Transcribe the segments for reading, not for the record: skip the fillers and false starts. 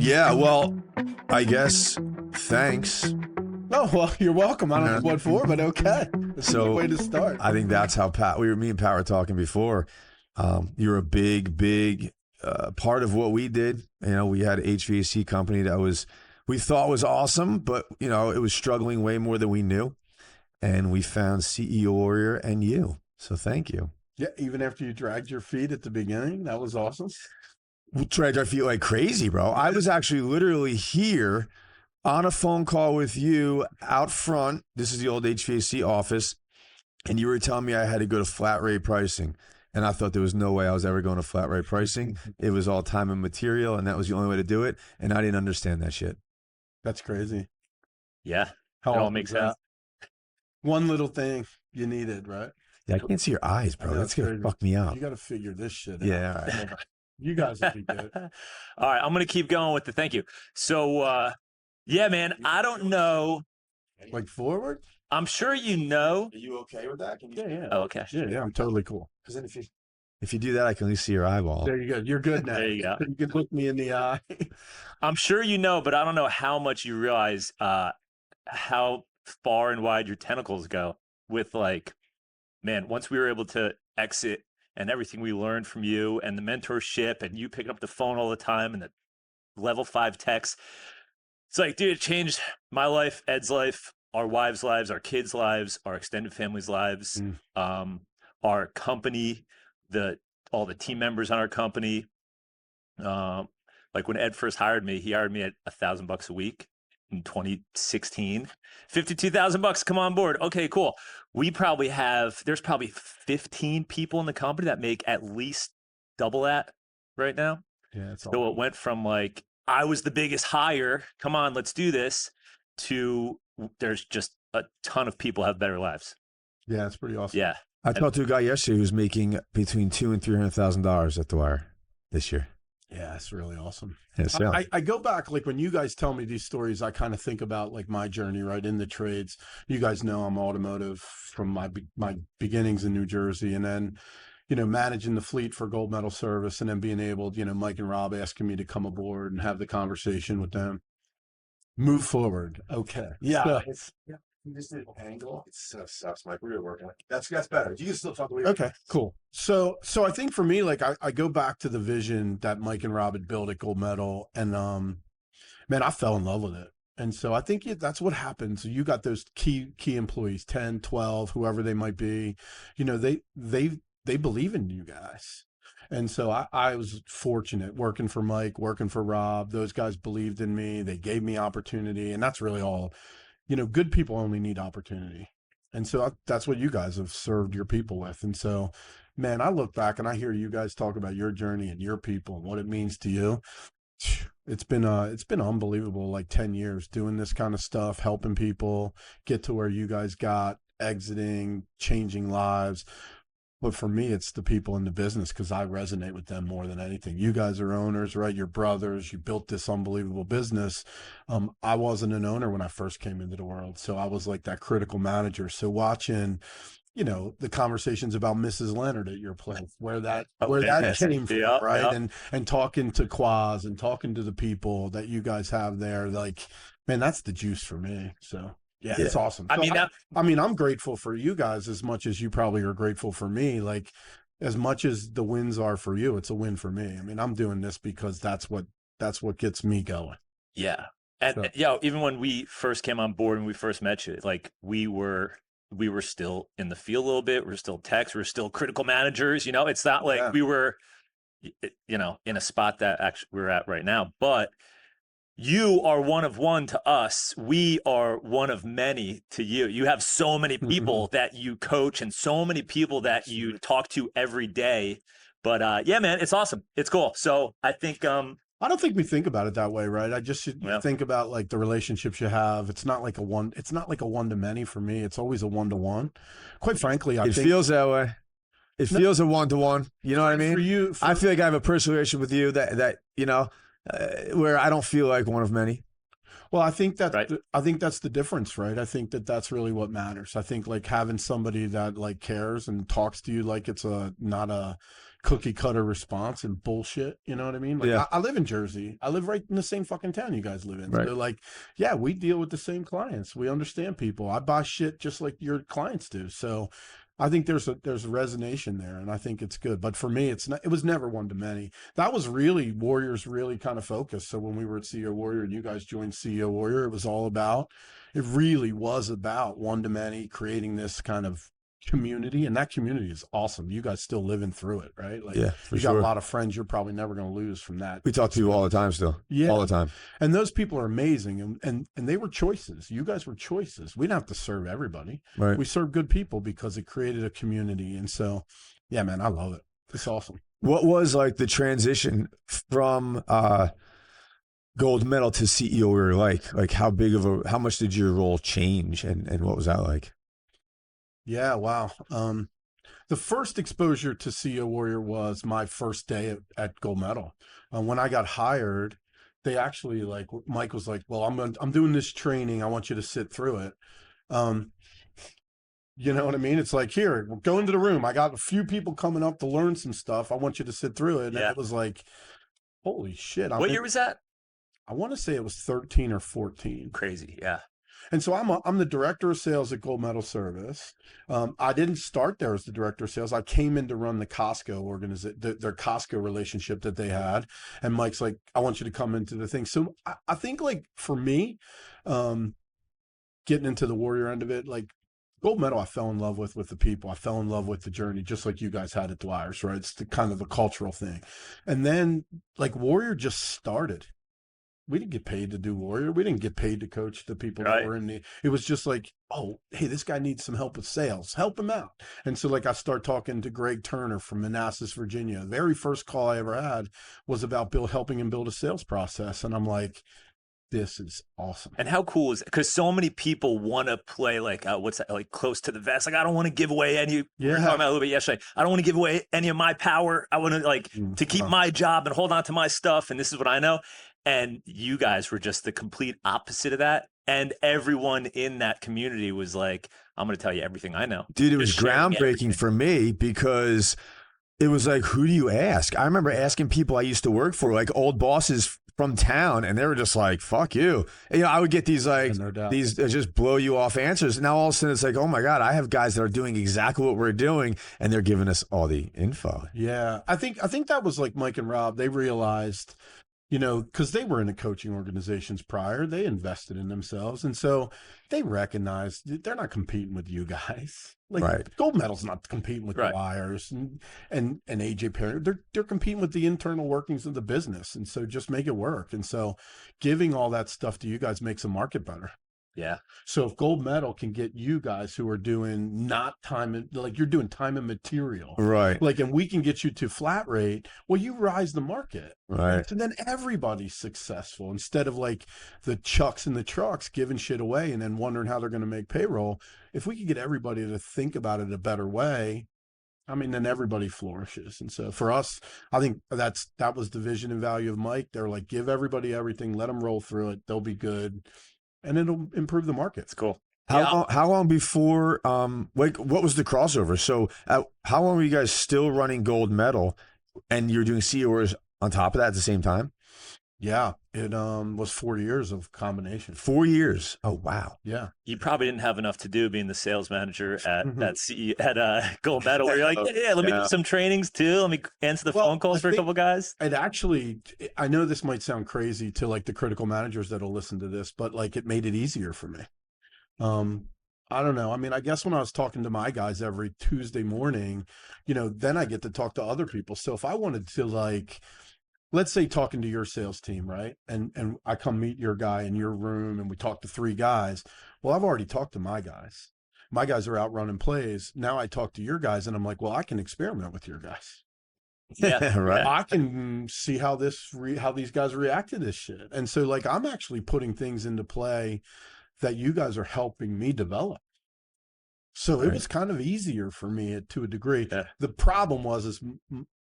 Yeah, well, I guess thanks. Oh, well, you're welcome. I don't know what for, but okay. That's a good way to start. I think that's how me and Pat were talking before. You're a big part of what we did. You know, we had an HVAC company that we thought was awesome, but you know, it was struggling way more than we knew. And we found CEO Warrior and you. So thank you. Yeah, even after you dragged your feet at the beginning, that was awesome. We dragged our feet like crazy, bro. I was actually literally here on a phone call with you out front. This is the old HVAC office. And you were telling me I had to go to flat rate pricing. And I thought there was no way I was ever going to flat rate pricing. It was all time and material, and that was the only way to do it. And I didn't understand that shit. That's crazy. Yeah, How it all often makes is that? sense. One little thing you needed, right? Yeah, I can't see your eyes, bro. I know, That's it's going to crazy. fuck me up. You got to figure this shit out. Yeah, all right. You guys will be good. All right, I'm gonna keep going with the thank you. So, yeah, man, I don't know. Like forward? I'm sure you know. Are you okay with that? Yeah. Oh, okay. Yeah, I'm totally cool. Because then if you do that, I can at least see your eyeball. There you go. You're good now. There you go. You can look me in the eye. I'm sure you know, but I don't know how much you realize how far and wide your tentacles go with, like, man, once we were able to exit and everything we learned from you and the mentorship and you picking up the phone all the time and the level 5 texts. It's like, dude, it changed my life, Ed's life, our wives' lives, our kids' lives, our extended family's lives, our company, all the team members on our company. Like when Ed first hired me, he hired me at $1,000 a week in 2016. $52,000, come on board. Okay, cool. There's probably 15 people in the company that make at least double that right now. Yeah, it's So it went from like, I was the biggest hire, come on, let's do this, to there's just a ton of people have better lives. Yeah, it's pretty awesome. Yeah. I talked to a guy yesterday who's making between $200,000 and $300,000 at the wire this year. Yeah, it's really awesome. Yeah, so I go back, like when you guys tell me these stories, I kind of think about like my journey, right, in the trades. You guys know I'm automotive from my beginnings in New Jersey, and then, you know, managing the fleet for Gold Medal Service, and then being able, you know, Mike and Rob asking me to come aboard and have the conversation with them. Move forward. Okay. yeah, So- this little angle, it sucks, Mike. We're working. That's better. You can still talk to me. Okay, cool. So I think for me, like I go back to the vision that Mike and Rob had built at Gold Medal, and man, I fell in love with it. And so I think that's what happens. You got those key employees, 10, 12, whoever they might be, you know, they believe in you guys. And so I was fortunate working for Mike, working for Rob. Those guys believed in me. They gave me opportunity, and that's really all. You know, good people only need opportunity. And so that's what you guys have served your people with. And so, man, I look back and I hear you guys talk about your journey and your people and what it means to you. It's been unbelievable, like 10 years doing this kind of stuff, helping people get to where you guys got, exiting, changing lives. But for me, it's the people in the business, because I resonate with them more than anything. You guys are owners, right? You're brothers. You built this unbelievable business. I wasn't an owner when I first came into the world. So I was like that critical manager. So watching, you know, the conversations about Mrs. Leonard at your place, where that came from, Yeah, right? yeah. And talking to Quaz and talking to the people that you guys have there, like, man, that's the juice for me. So yeah, it's awesome. I mean, I'm grateful for you guys as much as you probably are grateful for me. Like, as much as the wins are for you, it's a win for me. I mean, I'm doing this because that's what gets me going. yeah. And even when we first came on board and we first met you, like we were still in the field a little bit. We're still techs. We're still critical managers. You know, it's not like we were, you know, in a spot that actually we're at right now. But you are one of one to us. We are one of many to you. You have so many people that you coach and so many people that you talk to every day. But yeah, man, it's awesome. It's cool. So I think I don't think we think about it that way, right? I just think about like the relationships you have. It's not like a one to many for me. It's always a 1-to-1. Quite frankly, I think it feels that way. It feels a 1-to-1. You know what I mean? for you, I feel like I have a personal relation with you that you know, where I don't feel like one of many. Well, I think that right? I think that's the difference, right? I think that that's really what matters. I think like having somebody that like cares and talks to you like it's a not a cookie cutter response and bullshit. You know what I mean? Like Yeah. I live in Jersey. I live right in the same fucking town you guys live in. Right. So like, yeah, we deal with the same clients. We understand people. I buy shit just like your clients do. So I think there's a resonation there, and I think it's good. But for me, it's not. It was never one to many. That was really Warriors really kind of focused. So when we were at CEO Warrior and you guys joined CEO Warrior, it was all about. It really was about one to many, creating this kind of community, and that community is awesome. You guys still living through it, right? Like Yeah, for you got sure. a lot of friends you're probably never going to lose from that. We talk to people all the time still. Yeah. All the time. And those people are amazing, and they were choices. You guys were choices. We didn't have to serve everybody. Right. We served good people because it created a community. And so, yeah, man, I love it. It's awesome. What was like the transition from gold medal to CEO we were like how big of how much did your role change and what was that like? Yeah, wow. The first exposure to CEO Warrior was my first day at gold medal. When I got hired, they actually like Mike was like, "Well, I'm doing this training. I want you to sit through it." You know what I mean? It's like, here, go into the room. I got a few people coming up to learn some stuff. I want you to sit through it. And Yeah. it was like, holy shit. What year was that? I want to say it was 13 or 14. Crazy. Yeah. And so I'm the director of sales at Gold Medal Service. I didn't start there as the director of sales. I came in to run the Costco organization, their Costco relationship that they had. And Mike's like, I want you to come into the thing. So I think like for me, getting into the Warrior end of it, like gold medal, I fell in love with the people. I fell in love with the journey, just like you guys had at Dwyer's, right? It's the kind of a cultural thing. And then like Warrior just started. We didn't get paid to do Warrior. We didn't get paid to coach the people that were in the, it was just like, oh, hey, this guy needs some help with sales. Help him out. And so like I start talking to Greg Turner from Manassas, Virginia. The very first call I ever had was about helping him build a sales process. And I'm like, this is awesome. And how cool is it? Because so many people want to play like, what's that, like close to the vest. Like, I don't want to give away any, we were talking about a little bit yesterday. I don't want to give away any of my power. I want to like to keep my job and hold on to my stuff. And this is what I know. And you guys were just the complete opposite of that. And everyone in that community was like, I'm going to tell you everything I know. Dude, it was groundbreaking for me because it was like, who do you ask? I remember asking people I used to work for, like old bosses from town, and they were just like, fuck you. And, you know, I would get these like, these just blow you off answers. Now all of a sudden it's like, oh my God, I have guys that are doing exactly what we're doing, and they're giving us all the info. Yeah. I think that was like Mike and Rob, they realized, you know, because they were in the coaching organizations prior, they invested in themselves. And so they recognized they're not competing with you guys. Like gold medal's not competing with Dwyer's and AJ Perry. They're competing with the internal workings of the business. And so just make it work. And so giving all that stuff to you guys makes the market better. Yeah. So if gold medal can get you guys who are doing not time, like you're doing time and material, right? Like, and we can get you to flat rate, well, you rise the market, right? And then everybody's successful instead of like the Chucks and the trucks giving shit away and then wondering how they're going to make payroll. If we could get everybody to think about it a better way, I mean, then everybody flourishes. And so for us, I think that was the vision and value of Mike. They're like, give everybody everything, let them roll through it. They'll be good. And it'll improve the market. It's cool. How long before, like, what was the crossover? So how long were you guys still running gold medal and you're doing CEOs on top of that at the same time? Yeah, it was 4 years of combination. 4 years. Oh, wow. Yeah. You probably didn't have enough to do being the sales manager at Gold Medal where you're like, yeah, let me do some trainings too. Let me answer the phone calls for a couple guys. It actually, I know this might sound crazy to like the critical managers that'll listen to this, but like it made it easier for me. I don't know. I mean, I guess when I was talking to my guys every Tuesday morning, you know, then I get to talk to other people. So if I wanted to like, let's say talking to your sales team, right? And I come meet your guy in your room and we talk to 3 guys. Well, I've already talked to my guys. My guys are out running plays. Now I talk to your guys and I'm like, well, I can experiment with your guys. Yeah, right. I can see how these guys react to this shit. And so like, I'm actually putting things into play that you guys are helping me develop. So it was kind of easier for me to a degree. Yeah. The problem was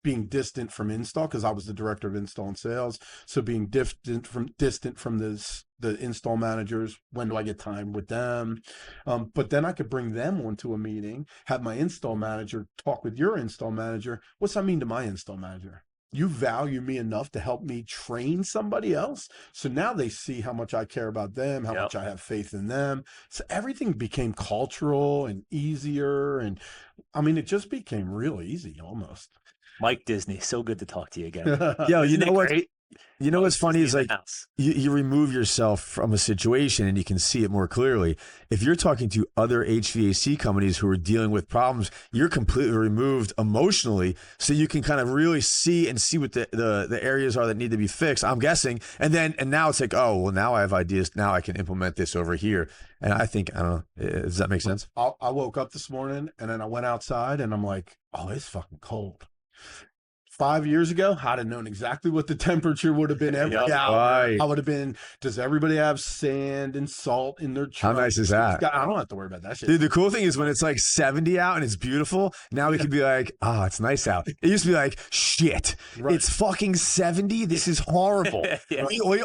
being distant from install, because I was the director of install and sales. So being distant from the install managers. When do I get time with them? But then I could bring them onto a meeting, have my install manager talk with your install manager. What's that mean to my install manager? You value me enough to help me train somebody else. So now they see how much I care about them, how much I have faith in them. So everything became cultural and easier. And I mean, it just became real easy almost. Mike Disney, so good to talk to you again. Yo, you Isn't know it what? great? You know what's funny is Disney in like the house. you remove yourself from a situation and you can see it more clearly. If you're talking to other HVAC companies who are dealing with problems, you're completely removed emotionally, so you can kind of really see what the areas are that need to be fixed. I'm guessing, and now it's like, oh well, now I have ideas. Now I can implement this over here. And I think, I don't know, does that make sense? I woke up this morning and then I went outside and I'm like, oh, it's fucking cold. 5 years ago, I'd have known exactly what the temperature would have been every hour. Right. I would have been, does everybody have sand and salt in their truck? How nice is that? I don't have to worry about that shit. Dude, the cool thing is when it's like 70 out and it's beautiful, now we can be like, oh, it's nice out. It used to be like, shit, it's fucking 70. This is horrible.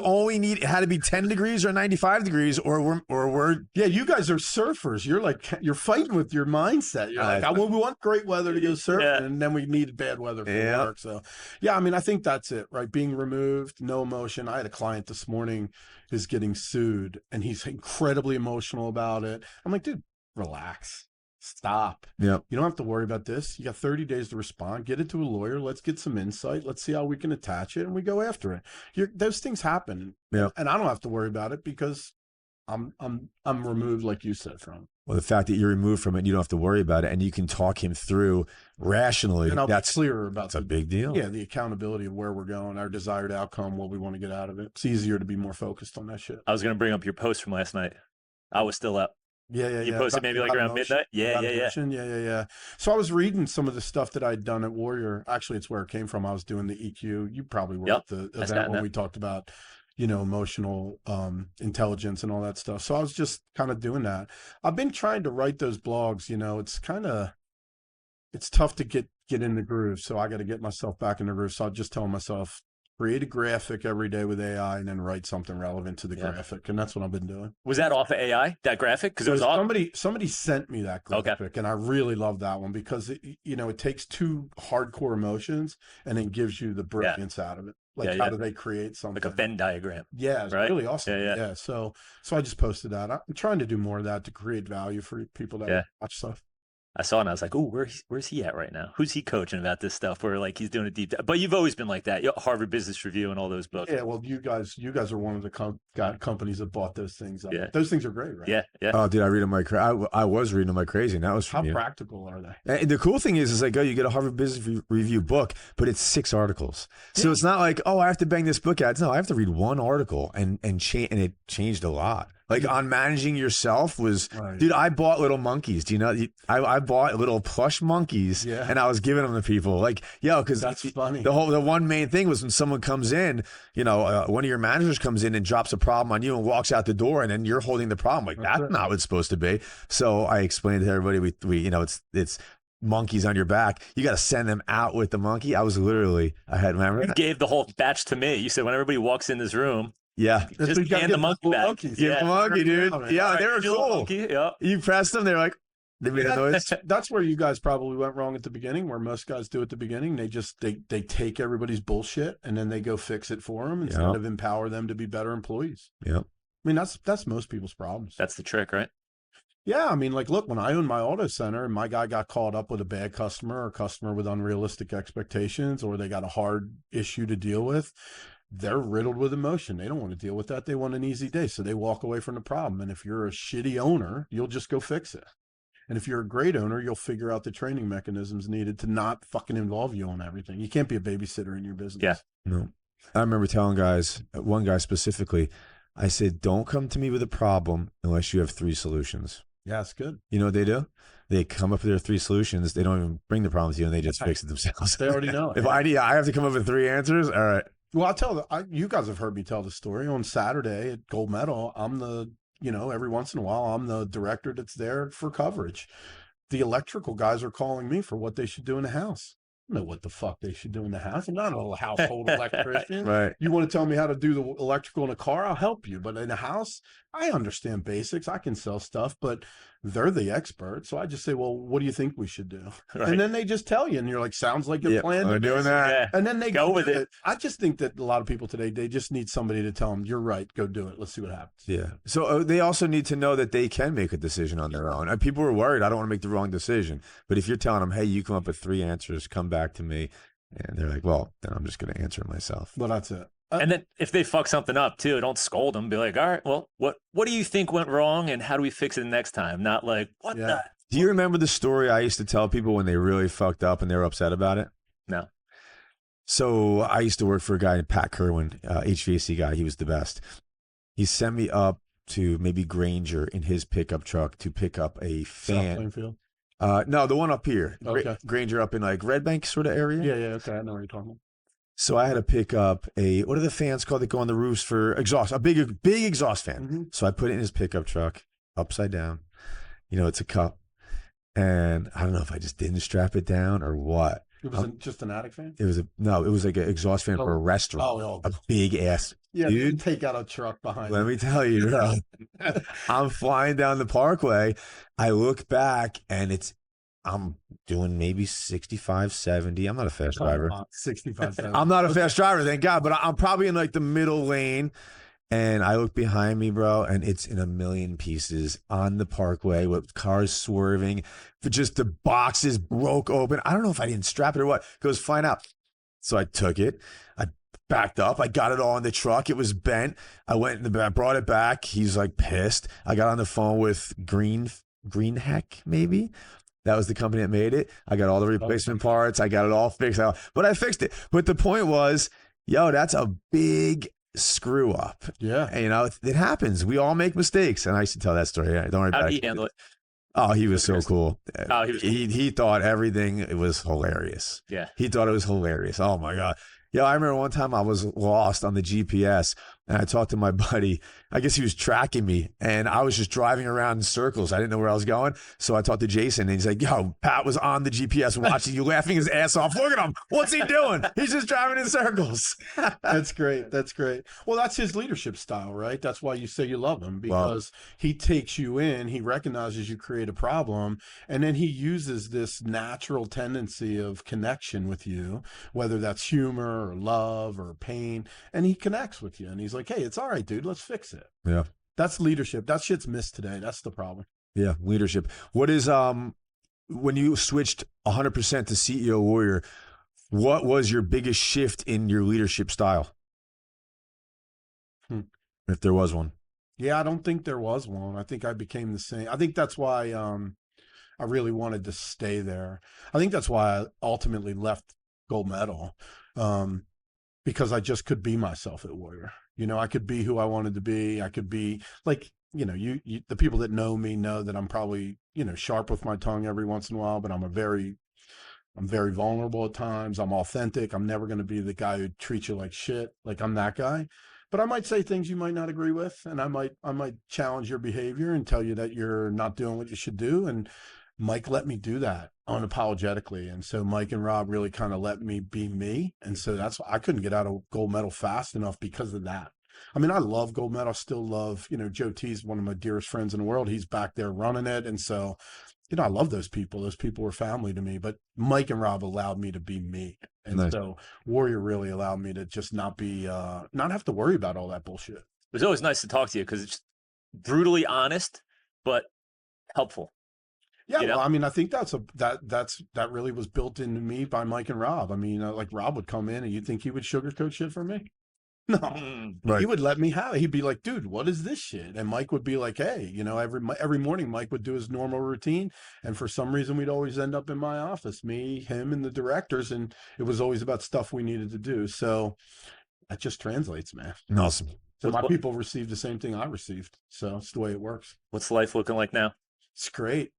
All we need, it had to be 10 degrees or 95 degrees or we're. Yeah, you guys are surfers. You're fighting with your mindset. You're like, we want great weather to go surfing, and then we need bad weather for work. So, yeah, I mean, I think that's it, right? Being removed, no emotion. I had a client this morning who's getting sued, and he's incredibly emotional about it. I'm like, dude, relax. Stop. Yeah. You don't have to worry about this. You got 30 days to respond. Get it to a lawyer. Let's get some insight. Let's see how we can attach it, and we go after it. Those things happen. Yeah. And I don't have to worry about it because I'm removed, like you said, from it. Well, the fact that you're removed from it, you don't have to worry about it, and you can talk him through rationally. And I'll be clearer about that's a big deal. Yeah, the accountability of where we're going, our desired outcome, what we want to get out of it. It's easier to be more focused on that shit. I was going to bring up your post from last night. I was still up. Yeah. You posted maybe like around midnight? Yeah. So I was reading some of the stuff that I'd done at Warrior. Actually, it's where it came from. I was doing the EQ. You probably were at the event when we talked about, emotional intelligence and all that stuff. So I was just kind of doing that. I've been trying to write those blogs. It's tough to get in the groove. So I got to get myself back in the groove. So I'm just telling myself, create a graphic every day with AI and then write something relevant to the graphic. And that's what I've been doing. Was that off of AI, that graphic? Because it was somebody sent me that graphic, and I really love that one because it takes two hardcore emotions and then gives you the brilliance out of it. Like how do they create something? Like a Venn diagram. Yeah, it's really awesome. Yeah. So I just posted that. I'm trying to do more of that to create value for people that watch stuff. I saw it and I was like, oh, where's he at right now? Who's he coaching about this stuff? Where like he's doing a deep dive. But you've always been like that. Harvard Business Review and all those books. Yeah, well, you guys are one of the companies that bought those things up. Yeah. Those things are great, right? Yeah. Oh, dude, I was reading them like crazy, and that was how practical are they? And the cool thing is like, you get a Harvard Business Review book, but it's 6 articles. So it's not like, I have to bang this book out. No, I have to read one article, and it changed a lot. Like on managing yourself was, dude, I bought little monkeys. Do you know? I bought little plush monkeys, and I was giving them to people. Like, because that's funny. The one main thing was when someone comes in, one of your managers comes in and drops a problem on you and walks out the door, and then you're holding the problem. Like that's not what it's supposed to be. So I explained to everybody, it's monkeys on your back. You got to send them out with the monkey. You gave the whole batch to me. You said when everybody walks in this room. Yeah, just hand the monkey back. Monkeys. Give the monkey, dude. Yeah, they were cool. You pressed them, they're like, they made a noise. That's where you guys probably went wrong at the beginning, where most guys do at the beginning. They take everybody's bullshit and then they go fix it for them instead of empower them to be better employees. Yeah, I mean that's most people's problems. That's the trick, right? Yeah, I mean, like, look, when I owned my auto center and my guy got caught up with a bad customer or a customer with unrealistic expectations, or they got a hard issue to deal with, they're riddled with emotion. They don't want to deal with that. They want an easy day. So they walk away from the problem. And if you're a shitty owner, you'll just go fix it. And if you're a great owner, you'll figure out the training mechanisms needed to not fucking involve you on everything. You can't be a babysitter in your business. Yeah. No. I remember telling one guy specifically, I said, don't come to me with a problem unless you have 3 solutions. Yeah, it's good. You know what they do? They come up with their 3 solutions. They don't even bring the problem to you, and they just fix it themselves. They already know it. If I have to come up with 3 answers, all right. Well, you guys have heard me tell the story. On Saturday at Gold Medal, I'm every once in a while, I'm the director that's there for coverage. The electrical guys are calling me for what they should do in the house. know what the fuck they should do in the house. I'm not a household electrician. Right. You want to tell me how to do the electrical in a car? I'll help you. But in a house, I understand basics. I can sell stuff, but they're the experts. So I just say, well, what do you think we should do? Right. And then they just tell you, and you're like, sounds like a plan. We're doing that. Yeah. And then they Go with do it. I just think that a lot of people today, they just need somebody to tell them, you're right, go do it. Let's see what happens. Yeah. So they also need to know that they can make a decision on their own. And people were worried, I don't want to make the wrong decision. But if you're telling them, hey, you come up with 3 answers, come back to me. And they're like, well, then I'm just going to answer it myself. Well, that's it. And then if they fuck something up too, don't scold them. Be like, all right, well, what do you think went wrong and how do we fix it next time? Not like, what Yeah. the? Do you remember the story I used to tell people when they really fucked up and they were upset about it? No. So I used to work for a guy named Pat Kerwin, HVAC guy. He was the best. He sent me up to maybe Granger in his pickup truck to pick up a South fan. Plainfield. No, the one up here. Okay. Granger up in like Red Bank sort of area. Yeah, okay. I know what you're talking about. So I had to pick up what are the fans called that go on the roofs for exhaust? A big exhaust fan. Mm-hmm. So I put it in his pickup truck, upside down. It's a cup. And I don't know if I just didn't strap it down or what. It was just an attic fan? It was it was like an exhaust fan for a restaurant. A big ass. Yeah, dude. you take out a truck behind Let me tell you, bro. I'm flying down the parkway. I look back and I'm doing maybe 65, 70. I'm not a fast driver. 65, 70. I'm not a fast driver, thank God, but I'm probably in like the middle lane. And I look behind me, bro, and it's in a million pieces on the parkway with cars swerving. Just the boxes broke open. I don't know if I didn't strap it or what. It goes flying out. So I took it. I backed up. I got it all in the truck. It was bent. I went in the back, brought it back. He's like pissed. I got on the phone with Green Heck, maybe. That was the company that made it. I got all the replacement parts. I got it all fixed out. But I fixed it. But the point was, that's a big screw up. Yeah. And, it happens. We all make mistakes. And I used to tell that story. Don't worry about it. How did he handle it? Oh, he was so cool. Oh, he thought everything, it was hilarious. Yeah. He thought it was hilarious. Oh my God. Yeah, I remember one time I was lost on the GPS and I talked to my buddy. I guess he was tracking me and I was just driving around in circles. I didn't know where I was going. So I talked to Jason and he's like, yo, Pat was on the GPS watching you, laughing his ass off. Look at him. What's he doing? He's just driving in circles. That's great. That's great. Well, that's his leadership style, right? That's why you say you love him, because he takes you in, he recognizes you create a problem, and then he uses this natural tendency of connection with you, whether that's humor or love or pain, and he connects with you and he's like, hey, it's all right, dude, let's fix it. Yeah. That's leadership. That shit's missed today. That's the problem. Yeah, leadership. What is when you switched 100% to CEO Warrior, what was your biggest shift in your leadership style? If there was one. Yeah, I don't think there was one. I think I became the same. I think that's why I really wanted to stay there. I think that's why I ultimately left gold medal, because I just could be myself at Warrior. I could be who I wanted to be. I could be like, you the people that know me know that I'm probably, sharp with my tongue every once in a while, but I'm very vulnerable at times. I'm authentic. I'm never going to be the guy who treats you like shit. Like I'm that guy. But I might say things you might not agree with, and I might challenge your behavior and tell you that you're not doing what you should do. And Mike let me do that unapologetically. And so Mike and Rob really kind of let me be me. And so that's why I couldn't get out of gold medal fast enough because of that. I mean, I love gold medal. I still love, Joe T's one of my dearest friends in the world. He's back there running it. And so, I love those people. Those people were family to me, but Mike and Rob allowed me to be me. And Nice. So Warrior really allowed me to just not have to worry about all that bullshit. It was always nice to talk to you because it's brutally honest, but helpful. Yeah, well, I mean, I think that really was built into me by Mike and Rob. I mean, like Rob would come in and you'd think he would sugarcoat shit for me. No, Right. He would let me have it. He'd be like, dude, what is this shit? And Mike would be like, hey, every morning Mike would do his normal routine. And for some reason, we'd always end up in my office, me, him, and the directors. And it was always about stuff we needed to do. So that just translates, man. Awesome. So my people received the same thing I received. So it's the way it works. What's life looking like now? It's great.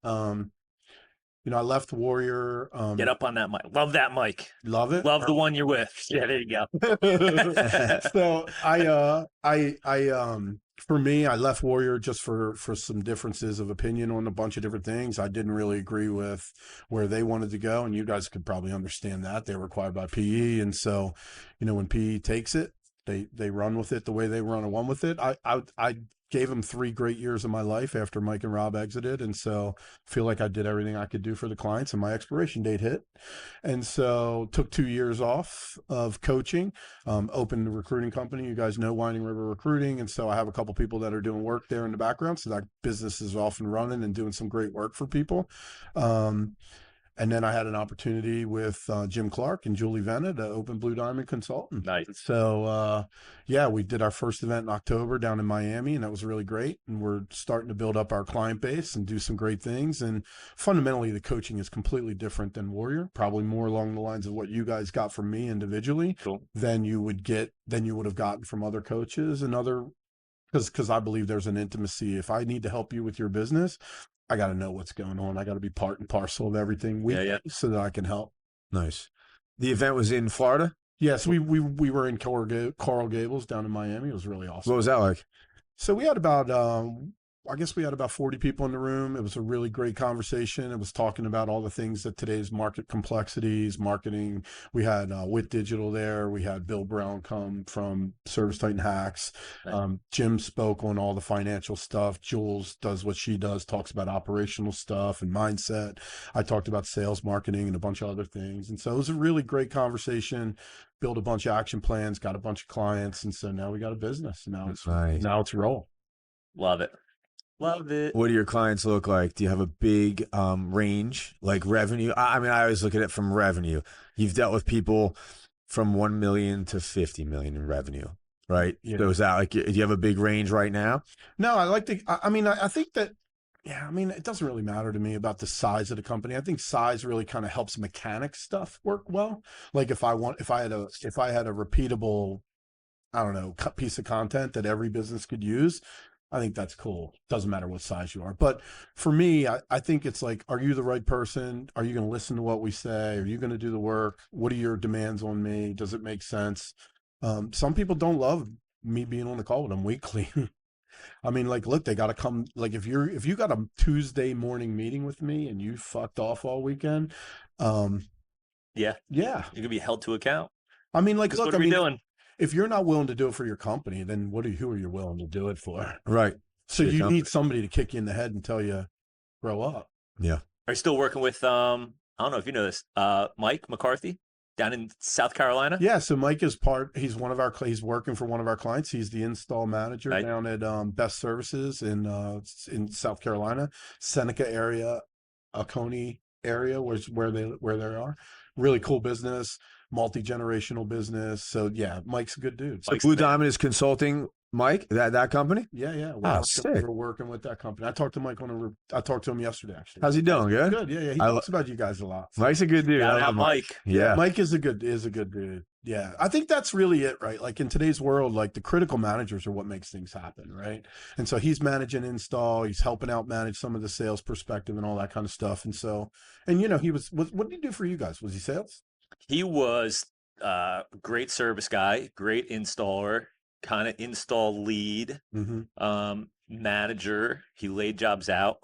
I left Warrior. Get up on that mic. Love that mic. Love it. Love the one you're with. Yeah, there you go. So for me, I left Warrior just for some differences of opinion on a bunch of different things. I didn't really agree with where they wanted to go, and you guys could probably understand that. They were acquired by PE, and so, when PE takes it, they run with it the way they run and won with it. I gave them 3 great years of my life after Mike and Rob exited, and so I feel like I did everything I could do for the clients, and my expiration date hit, and so took 2 years off of coaching. Opened a recruiting company. You guys know Winding River Recruiting, and so I have a couple people that are doing work there in the background, so that business is off and running and doing some great work for people. And then I had an opportunity with Jim Clark and Julie Venna to open Blue Diamond Consulting. Nice. So, we did our first event in October down in Miami, and that was really great. And we're starting to build up our client base and do some great things. And fundamentally, the coaching is completely different than Warrior, probably more along the lines of what you guys got from me individually than you would have gotten from other coaches and other, because I believe there's an intimacy. If I need to help you with your business, I got to know what's going on. I got to be part and parcel of everything so that I can help. Nice. The event was in Florida? Yes, we were in Coral Gables down in Miami. It was really awesome. What was that like? So we had about, I guess we had about 40 people in the room. It was a really great conversation. It was talking about all the things that today's market complexities, marketing. We had Wit Digital there. We had Bill Brown come from Service Titan Hacks. Jim spoke on all the financial stuff. Jules does what she does, talks about operational stuff and mindset. I talked about sales, marketing, and a bunch of other things. And so it was a really great conversation. Built a bunch of action plans, got a bunch of clients. And so now we got a business. Now it's roll. Love it. Love it. What do your clients look like? Do you have a big range, like revenue? I mean, I always look at it from revenue. You've dealt with people from 1 million to 50 million in revenue, right? Yeah. So is that like, do you have a big range right now? No, I think that, it doesn't really matter to me about the size of the company. I think size really kind of helps mechanic stuff work well. Like if I had a repeatable, I don't know, piece of content that every business could use, I think that's cool. Doesn't matter what size you are. But for me, I think it's like, are you the right person? Are you going to listen to what we say? Are you going to do the work? What are your demands on me? Does it make sense? Some people don't love me being on the call with them weekly. I mean, like, look, they got to come. Like, if you got a Tuesday morning meeting with me and you fucked off all weekend, yeah, you could be held to account. I mean, like, look, what are we doing? If you're not willing to do it for your company, then who are you willing to do it for? Right. So you need somebody to kick you in the head and tell you, grow up. Yeah. Are you still working with, I don't know if you know this, Mike McCarthy down in South Carolina? Yeah. So Mike is he's working for one of our clients. He's the install manager down at Best Services in South Carolina, Seneca area, Oconee area, where they are. Really cool business. Multi-generational business. So yeah, Mike's a good dude. So Blue Diamond is consulting Mike, that company? Yeah. Sick. We're working with that company. I talked to Mike I talked to him yesterday, actually. How's he doing? Good? Good. Yeah. He talks about you guys a lot. So. Mike's a good dude. I love Mike. Yeah. Mike is a good dude. Yeah. I think that's really it, right? Like in today's world, like the critical managers are what makes things happen, right? And so he's managing install, he's helping out manage some of the sales perspective and all that kind of stuff. And so, and he was, what did he do for you guys? Was he sales? He was great service guy, great installer, kind of install lead, manager. He laid jobs out,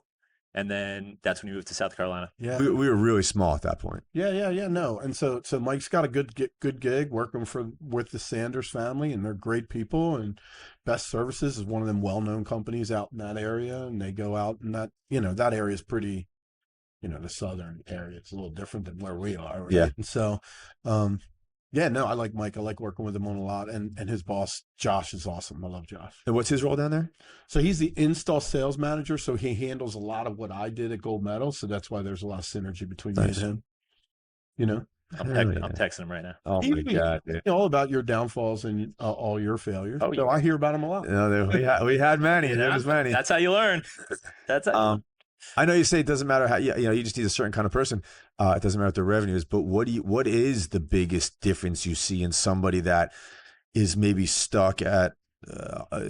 and then that's when he moved to South Carolina. Yeah, we were really small at that point. Yeah. No, and so Mike's got a good gig working with the Sanders family, and they're great people. And Best Services is one of them well-known companies out in that area, and they go out and that area is pretty. The southern area. It's a little different than where we are. Right? Yeah. And so, I like Mike. I like working with him on a lot. And his boss, Josh, is awesome. I love Josh. And what's his role down there? So he's the install sales manager. So he handles a lot of what I did at Gold Medal. So that's why there's a lot of synergy between me and him. I'm texting him right now. Oh my God, dude. All about your downfalls and all your failures. Oh, so I hear about him a lot. We had many. There was many. That's how you learn. That's how I know you say it doesn't matter how you just need a certain kind of person. It doesn't matter what their revenue is, but what is the biggest difference you see in somebody that is maybe stuck at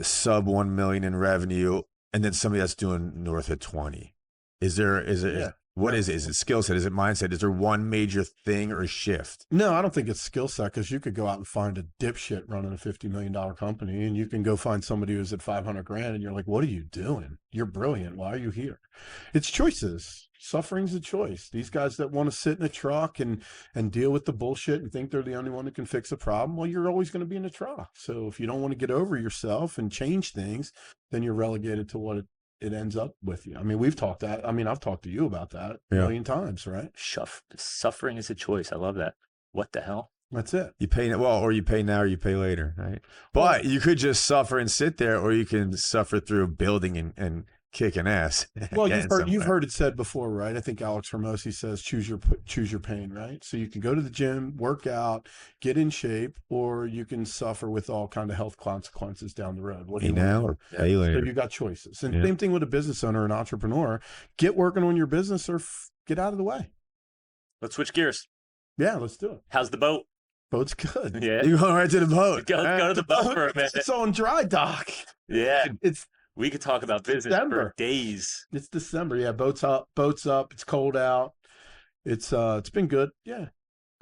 sub 1 million in revenue, and then somebody that's doing north of 20? Is it? What is it? Is it skill set? Is it mindset? Is there one major thing or shift? No, I don't think it's skill set, because you could go out and find a dipshit running a $50 million company, and you can go find somebody who's at 500 grand, and you're like, what are you doing? You're brilliant. Why are you here? It's choices. Suffering's a choice. These guys that want to sit in a truck and deal with the bullshit and think they're the only one who can fix a problem, well, you're always going to be in a truck. So if you don't want to get over yourself and change things, then you're relegated to what it ends up with you. I mean, I've talked to you about that a million times, right? Suffering is a choice. I love that. What the hell? That's it. You pay or you pay now or you pay later, right? But you could just suffer and sit there, or you can suffer through building and kicking ass. Well, you've heard it said before, right? I think Alex Hermosi says choose your pain, right? So you can go to the gym, work out, get in shape, or you can suffer with all kind of health consequences down the road. What do you now or pay later? So you got choices. And same thing with a business owner, an entrepreneur. Get working on your business or get out of the way. Let's switch gears. Yeah, let's do it. How's the boat? Boat's good. Yeah. You're going right to the boat. Go to the boat for a minute. It's on dry dock. Yeah. We could talk about business for days. It's December. Yeah, boat's up. It's cold out. It's been good. Yeah.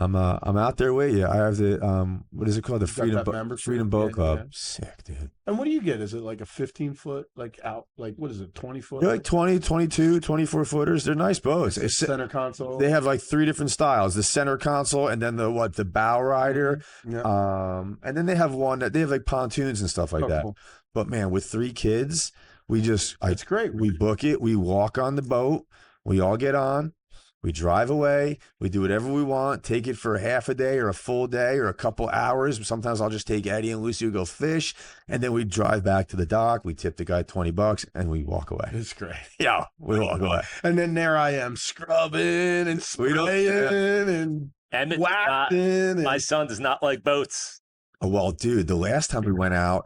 I'm out there with you. I have the what is it called? The Freedom Boat Club. Yeah. Sick, dude. And what do you get? Is it like a 15-foot, what is it, 20 foot? They're like 20, 22, 24 footers. They're nice boats. It's center console. They have like 3 different styles: the center console, and then the bow rider. Yeah. And then they have one that they have like pontoons and stuff like that. Cool. But man, with 3 kids, it's great. We book it. We walk on the boat. We all get on. We drive away. We do whatever we want. Take it for half a day or a full day or a couple hours. Sometimes I'll just take Eddie and Lucy to go fish, and then we drive back to the dock. We tip the guy $20, and we walk away. It's great. Yeah, we walk away. And then there I am scrubbing and spraying and whacking. My son does not like boats. Oh, well, dude, the last time we went out,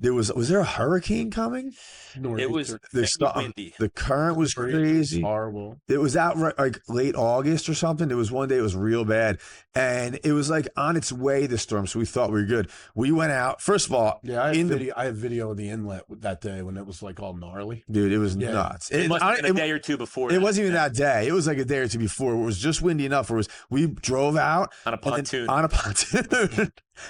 was there a hurricane coming? It was windy. The current was crazy. Horrible. It was out like late August or something. There was one day it was real bad, and it was like on its way, the storm. So we thought we were good. We went out. First of all, yeah, I have video of the inlet that day when it was like all gnarly. Dude, it was nuts. It must have been a day or two before. It wasn't even that day. It was like a day or two before. It was just windy enough. We drove out on a pontoon.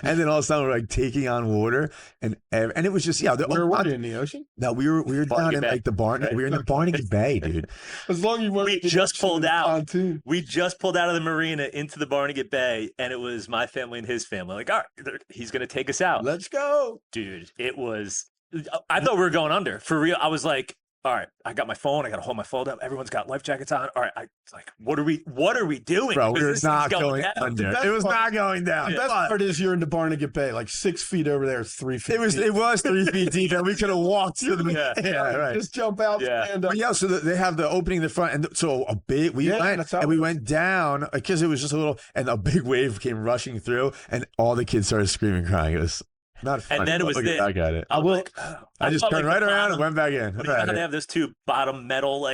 And then all of a sudden we're like taking on water, and it was just Where were you, in the ocean? No, we were down in like the barn. We were in the Barnegat Bay, dude. As long as you weren't. We just pulled out. Pontoon. We just pulled out of the marina into the Barnegat Bay, and it was my family and his family. Like, all right, he's gonna take us out. Let's go, dude. It was. I thought we were going under for real. I was like, all right, I got my phone. I got to hold my phone up. Everyone's got life jackets on. All right, what are we doing? Bro, we were not going under. It was not going down. The best part is you're in the Barnegat Bay, like 6 feet over there. It's 3 feet. It was 3 feet deep, and we could have walked to the. Yeah, right. Just jump out. Stand up. So they have the opening in the front, and so we went down because it was just a little, and a big wave came rushing through, and all the kids started screaming, crying. It was not funny. And then it was I got it. I just turned right around and went back in. They have those 2 bottom metal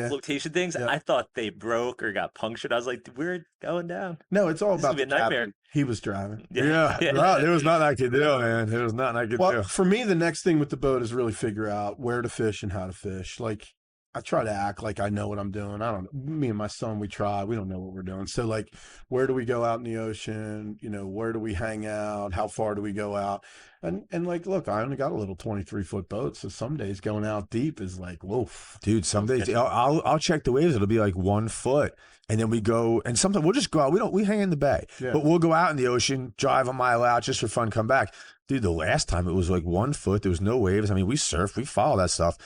flotation things. Yeah. I thought they broke or got punctured. I was like, we're going down. No, it's all about the nightmare. He was driving. Yeah. No, there was nothing I could do, man. There was nothing I could do. For me, the next thing with the boat is really figure out where to fish and how to fish. Like, I try to act like I know what I'm doing. I don't know. Me and my son, we don't know what we're doing. So like, where do we go out in the ocean? Where do we hang out? How far do we go out? And like, look, I only got a little 23-foot boat. So some days going out deep is like, whoa. Dude, some days I'll check the waves. It'll be like 1 foot. And then we go, and sometimes we'll just go out. We hang in the bay, but we'll go out in the ocean, drive a mile out just for fun, come back. Dude, the last time it was like 1 foot. There was no waves. I mean, we surf, we follow that stuff.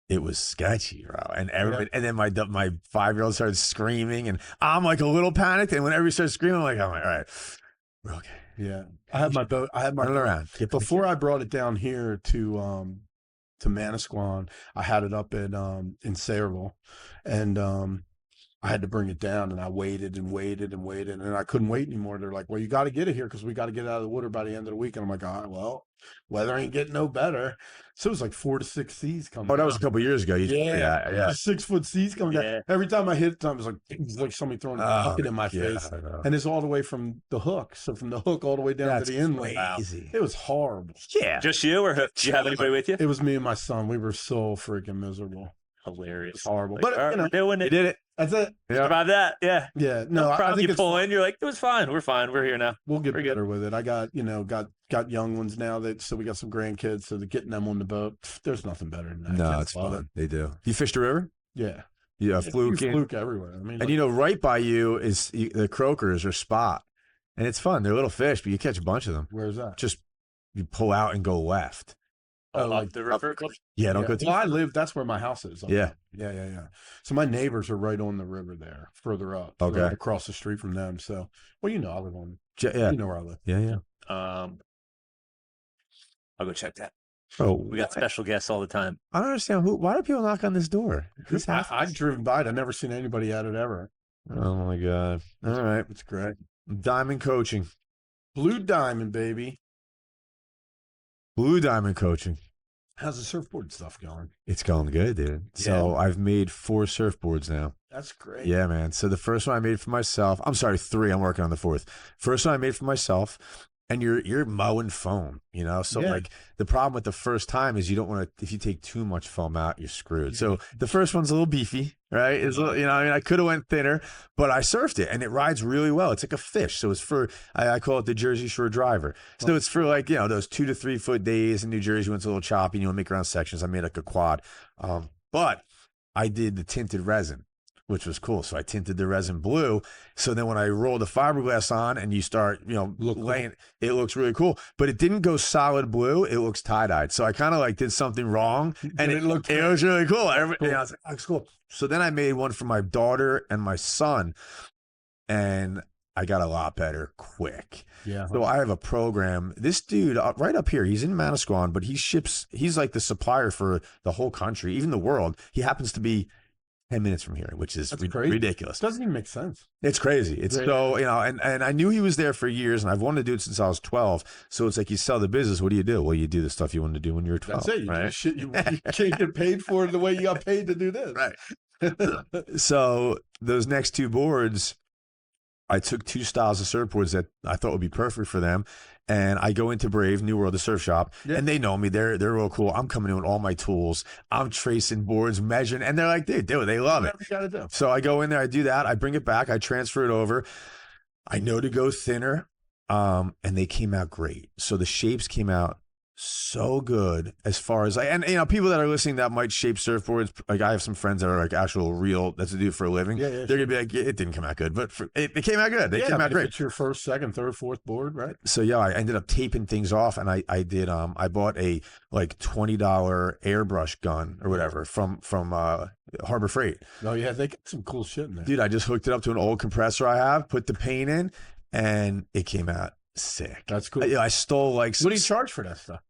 It was sketchy, bro. And everybody, and then my 5-year-old started screaming, and I'm like a little panicked. And when everybody starts screaming, I'm like, all right, we're okay. Yeah, I had my boat. Run around. Before I brought it down here to Manasquan, I had it up in Sayreville, and I had to bring it down, and I waited and waited and waited, and I couldn't wait anymore. They're like, well, you got to get it here because we got to get it out of the water by the end of the week. And I'm like, all right, well, weather ain't getting no better. So it was like 4 to 6 seas coming down. That was a couple of years ago. Yeah. 6-foot seas coming down. Every time I hit it, it was like somebody throwing a bucket in my face. And it's all the way from the hook. So from the hook all the way down to the inlet. Crazy. It was horrible. Yeah. Just you, or do you have anybody with you? It was me and my son. We were so freaking miserable. Hilarious. It's horrible. Like, But, all right, we're doing You it. did it. That's it. Yeah. Survive that. Yeah. Yeah. No No, I problem. think You it's pull fine. in, you're like, it was fine. We're fine. We're here now. We'll get We're good. better with it. I got, got young ones now so we got some grandkids. So getting them on the boat, there's nothing better than that. No, Kids it's love fun. it. They do. You fished the river? Yeah. Yeah, You fluke in. fluke everywhere. I mean, And right by you is the croakers or spot. And it's fun. They're little fish, but you catch a bunch of them. where's that? Just you pull out and go left. Oh, Up like the river. Yeah, don't go too Well, that's where my house is. Yeah. Yeah. So my neighbors are right on the river there, further up. Okay. Right across the street from them. So, well, I live on. Yeah. You know where I live. Yeah. I'll go check that. Oh, We got special guests all the time. I don't understand why do people knock on this door? Who's I've driven by it. I've never seen anybody at it ever. Oh my god! All right, It's great. Diamond Coaching, Blue Diamond, baby. Blue Diamond Coaching. How's the surfboard stuff going? It's going good, dude. So I've made 4 surfboards now. That's great. Yeah, man. So the first one I made for myself. I'm sorry, 3. I'm working on the 4th. First one I made for myself. And you're mowing foam, So Yeah. like the problem with the first time is you don't want to. If you take too much foam out, you're screwed. So the first one's a little beefy, right? It's a little, I could have went thinner, but I surfed it and it rides really well. It's like a fish. So it's for I call it the Jersey Shore driver. So it's for like those 2 to 3 foot days in New Jersey when it's a little choppy. And you want to make around sections. I made like a quad, but I did the tinted resin, which was cool. So I tinted the resin blue. So then when I roll the fiberglass on and you start, laying, it looks really cool. But it didn't go solid blue. It looks tie-dyed. So I kind of like did something wrong. And it was really cool. I was like, oh, it's cool. So then I made one for my daughter and my son. And I got a lot better quick. Yeah. So I have a program. This dude right up here, he's in Manasquan, but he's like the supplier for the whole country, even the world. He happens to be 10 minutes from here, which is ridiculous. Doesn't even make sense. It's crazy. It's so, and I knew he was there for years, and I've wanted to do it since I was 12. So it's like you sell the business. What do you do? Well, you do the stuff you wanted to do when you were 12. That's it. Right? You can't get paid for it the way you got paid to do this. Right. So those next 2 boards, I took 2 styles of surfboards that I thought would be perfect for them. And I go into Brave New World, the surf shop, and they know me. They're real cool. I'm coming in with all my tools. I'm tracing boards, measuring, and they're like, dude, do it. They love it. You gotta do. So I go in there, I do that. I bring it back. I transfer it over. I know to go thinner, and they came out great. So the shapes came out so good as far as and people that are listening that might shape surfboards, like I have some friends that are like actual real that's to do it for a living. Yeah, they're gonna be like, it didn't come out good, but it came out good. They came out great. It's your first, second, third, fourth board, right? So I ended up taping things off, and I bought a like $20 airbrush gun or whatever from Harbor Freight. Oh yeah, they got some cool shit in there, dude. I just hooked it up to an old compressor I have, put the paint in, and it came out sick. That's cool. I stole like. What do you charge for that stuff?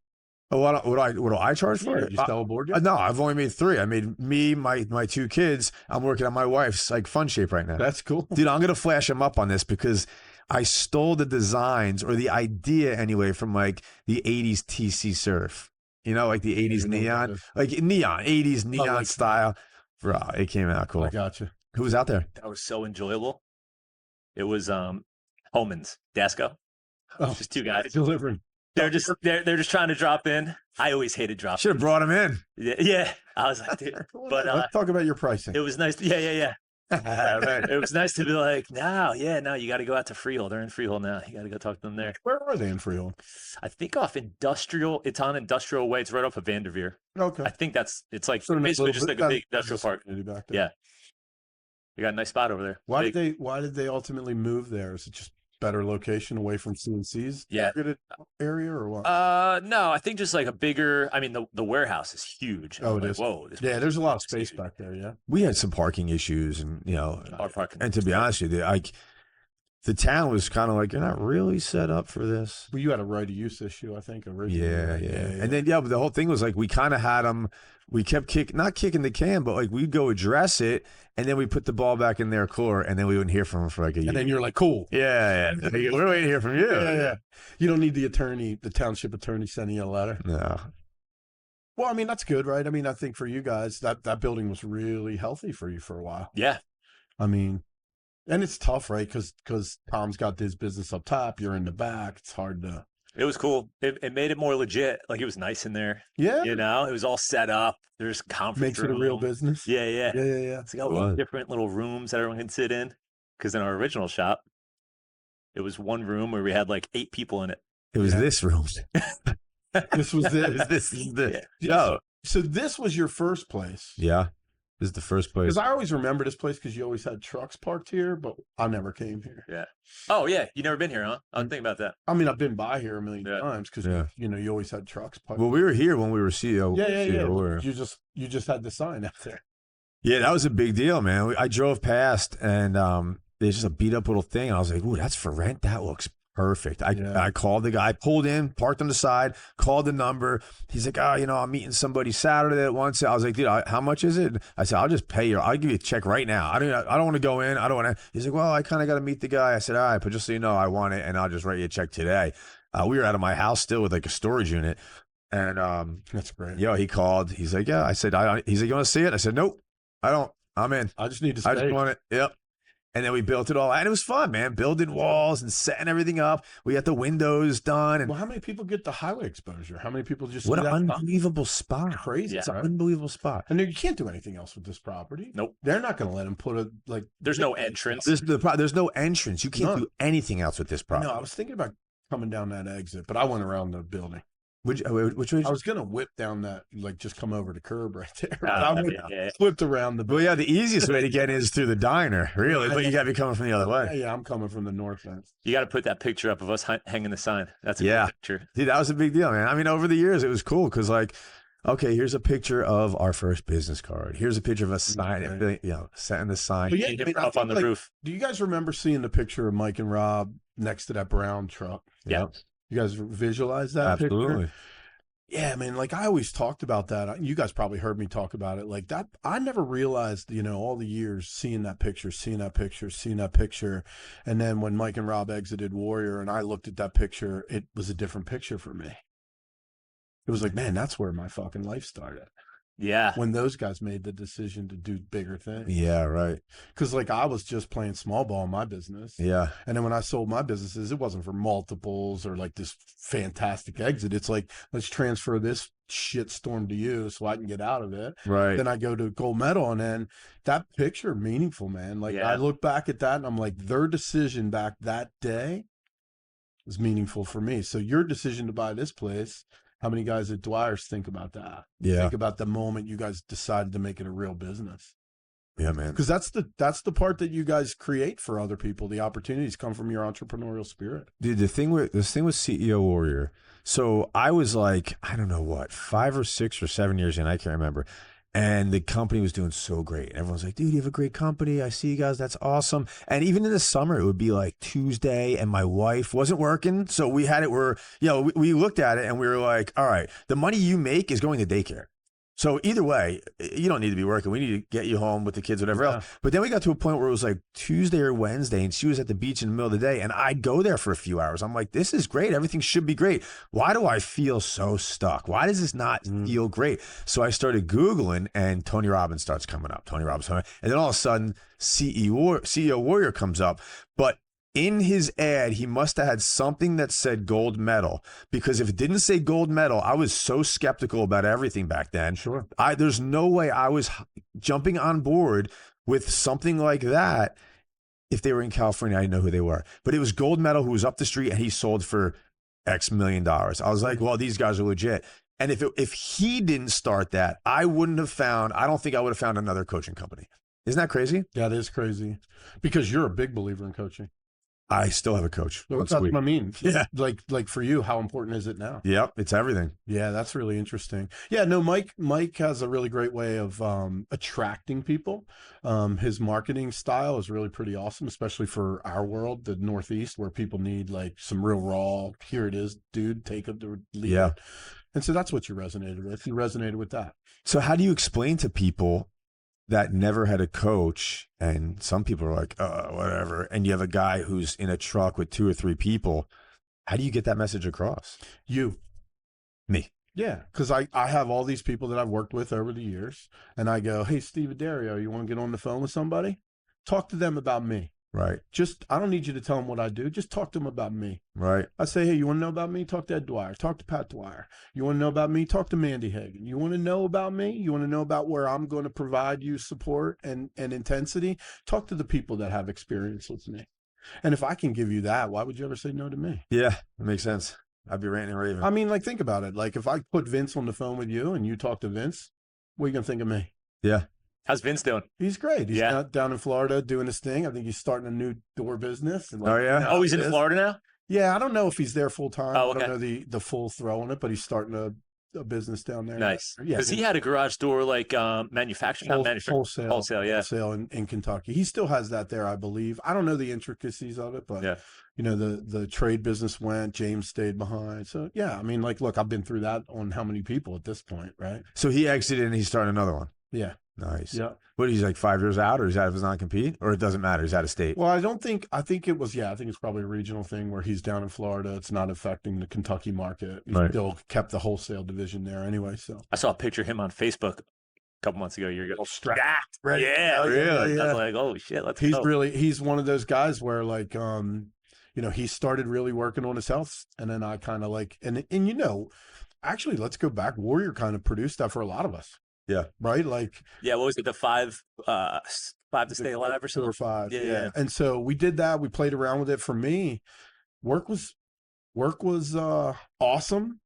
Oh, what do I charge for it? You sell a board yet? No, I've only made 3. I made me, my 2 kids. I'm working on my wife's like fun shape right now. That's cool, dude. I'm gonna flash them up on this because I stole the designs or the idea anyway from like the 80s TC surf. Like the 80s neon, like 80s neon style. Bro, it came out cool. I got you. Who was out there? That was so enjoyable. It was Holman's, Dasco. Just 2 guys delivering. They're just trying to drop in. I always hated dropping. Should have brought him in. Yeah. I was like, dude. But let's talk about your pricing. It was nice. Yeah. Right. It was nice to be like, no, you got to go out to Freehold. They're in Freehold now. You got to go talk to them there. Where are they in Freehold? I think off Industrial. It's on Industrial Way. It's right off of Vanderveer. Okay. I think it's like basically just like a big industrial park. Yeah. You got a nice spot over there. Why did they ultimately move there? Is it just better location away from CNC's area or what? No, I think just like a bigger. I mean, the warehouse is huge. Oh, it like, is. Whoa, there's a lot of space back there. Yeah, we had some parking issues, and our parking. And to be honest with you, like the town was kind of like, you're not really set up for this. Well, you had a right of use issue, I think, originally. Yeah. And then but the whole thing was like we kind of had them. We kept not kicking the can, but like we'd go address it, and then we put the ball back in their court, and then we wouldn't hear from them for like a year. And then you're like, cool. Yeah. We're waiting to hear from you. Yeah. You don't need the township attorney sending you a letter. No. Well, I mean, that's good, right? I mean, I think for you guys, that building was really healthy for you for a while. Yeah. I mean, and it's tough, right? Because Tom's got his business up top. You're in the back. It's hard to. It was cool. It made it more legit. Like it was nice in there. Yeah. You know, it was all set up. There's conference Makes it a real room. business. Yeah, yeah. Yeah. It's like all different little rooms that everyone can sit in. Because in our original shop, it was one room where we had like 8 people in it. It was this room. This was it. This is the Yeah. So this was your first place. Yeah. This is the first place. Because I always remember this place because you always had trucks parked here, but I never came here. Yeah. Oh, yeah. You never been here, huh? I was thinking about that. I mean, I've been by here a million times because you always had trucks parked. Well, we were here when we were CEO. Yeah. You just had the sign out there. Yeah, that was a big deal, man. I drove past and there's just a beat up little thing. I was like, "Ooh, that's for rent. That looks perfect." I called the guy, pulled in, parked on the side, called the number. He's like, "Oh, I'm meeting somebody Saturday at once." I was like, "Dude, how much is it?" I said, "I'll just pay you. I'll give you a check right now. I don't want to go in. I don't want to." He's like, "Well, I kind of got to meet the guy." I said, "All right, but just so you know, I want it, and I'll just write you a check today." We were out of my house still with like a storage unit, and that's great. He called. He's like, "Yeah." I said, He's like, "You want to see it?" I said, "Nope, I don't. I'm in. I just need to. I just want it." Yep. And then we built it all, and it was fun, man. Building walls and setting everything up. We got the windows done. And well, how many people get the highway exposure? How many people just? What an unbelievable spot! Crazy, it's an unbelievable spot. And you can't do anything else with this property. Nope. They're not going to let them put a like. There's no entrance. There's no entrance. You can't do anything else with this property. No, I was thinking about coming down that exit, but I went around the building. Which way? I was gonna whip down that, like, just come over the curb right there. I flipped around the. Well, yeah, the easiest way to get in is through the diner, really. But you got to be coming from the other way. Yeah, I'm coming from the north end. You got to put that picture up of us hanging the sign. That's a good picture. Dude, that was a big deal, man. I mean, over the years, it was cool because, like, okay, here's a picture of our first business card. Here's a picture of us signing, setting the sign. But yeah, up on the roof. Do you guys remember seeing the picture of Mike and Rob next to that brown truck? Yeah. You guys visualize that? Absolutely. Picture? Yeah, man, like I always talked about that. You guys probably heard me talk about it. Like that, I never realized, all the years seeing that picture. And then when Mike and Rob exited Warrior and I looked at that picture, it was a different picture for me. It was like, man, that's where my fucking life started. Yeah. When those guys made the decision to do bigger things. Yeah, right. Because like I was just playing small ball in my business. Yeah. And then when I sold my businesses, it wasn't for multiples or like this fantastic exit. It's like, let's transfer this shit storm to you so I can get out of it. Right. Then I go to gold medal, and then that picture, meaningful, man. Like I look back at that and I'm like, their decision back that day was meaningful for me. So your decision to buy this place, how many guys at Dwyer's think about that? Yeah. Think about the moment you guys decided to make it a real business. Yeah, man. Because that's the part that you guys create for other people. The opportunities come from your entrepreneurial spirit. Dude, this thing with CEO Warrior. So I was like, I don't know what, 5 or 6 or 7 years in, I can't remember. And the company was doing so great. Everyone's like, dude, you have a great company. I see you guys. That's awesome. And even in the summer, it would be like Tuesday and my wife wasn't working. So we had it where, we looked at it and we were like, all right, the money you make is going to daycare. So either way, you don't need to be working. We need to get you home with the kids, whatever else. But then we got to a point where it was like Tuesday or Wednesday and she was at the beach in the middle of the day and I'd go there for a few hours. I'm like, this is great. Everything should be great. Why do I feel so stuck? Why does this not feel great? So I started Googling and Tony Robbins starts coming up. And then all of a sudden CEO Warrior comes up. But in his ad, he must have had something that said gold medal, because if it didn't say gold medal, I was so skeptical about everything back then. Sure. There's no way I was jumping on board with something like that. If they were in California, I didn't know who they were. But it was gold medal who was up the street and he sold for X million dollars. I was like, well, these guys are legit. And if he didn't start that, I don't think I would have found another coaching company. Isn't that crazy? Yeah, it is crazy. Because you're a big believer in coaching. I still have a coach. That's what I mean. Yeah. Like for you, how important is it now? Yep. It's everything. Yeah, that's really interesting. Yeah, no, Mike has a really great way of attracting people. His marketing style is really pretty awesome, especially for our world, the Northeast, where people need like some real raw, here it is, dude, take it to lead. Yeah. It. And so that's what you resonated with. You resonated with that. So how do you explain to people that never had a coach, and some people are like, whatever, and you have a guy who's in a truck with 2 or 3 people, how do you get that message across? Me. Yeah, because I have all these people that I've worked with over the years, and I go, hey, Steve Dario, you want to get on the phone with somebody? Talk to them about me. Right. Just, I don't need you to tell them what I do. Just talk to them about me. Right. I say, hey, you want to know about me? Talk to Ed Dwyer. Talk to Pat Dwyer. You want to know about me? Talk to Mandy Hagan. You want to know about me? You want to know about where I'm going to provide you support and intensity? Talk to the people that have experience with me. And if I can give you that, why would you ever say no to me? Yeah, that makes sense. I'd be ranting and raving. I mean, like, think about it. Like, if I put Vince on the phone with you and you talk to Vince, what are you going to think of me? Yeah. How's Vince doing? He's great. He's Yeah. down in Florida doing his thing. I think he's starting a new door business. And like, Oh, yeah? you know, Oh, he's in Florida now? Yeah, I don't know if he's there full time. Oh, I don't okay. know the full throw on it, but he's starting a business down there. Nice. Yeah, Because he had a garage door like manufacturing, not manufacturing. wholesale, yeah. wholesale in Kentucky. He still has that there, I believe. I don't know the intricacies of it, but Yeah. you know, the trade business went. James stayed behind. So yeah, I mean, like, look, I've been through that on how many people at this point, right? So he exited and he's starting another one. Yeah. Nice. Yeah. What, he's like 5 years out, or is that if it's not compete, or it doesn't matter? He's out of state. Well, I think it was, I think it's probably a regional thing where he's down in Florida. It's not affecting the Kentucky market. He Right. still kept the wholesale division there anyway. So I saw a picture of him on Facebook a couple months ago. You're all strapped, jacked. ready. Yeah, really? I was like, oh shit, let's He's go. he's one of those guys where like, you know, he started really working on his health, and then I kind of like, and you know, actually, let's go back. Warrior kind of produced that for a lot of us. Yeah. Right. Like, Yeah, what was it? The five to stay alive or 4 something? or 5. Yeah. And so we did that. We played around with it. For me, work was awesome,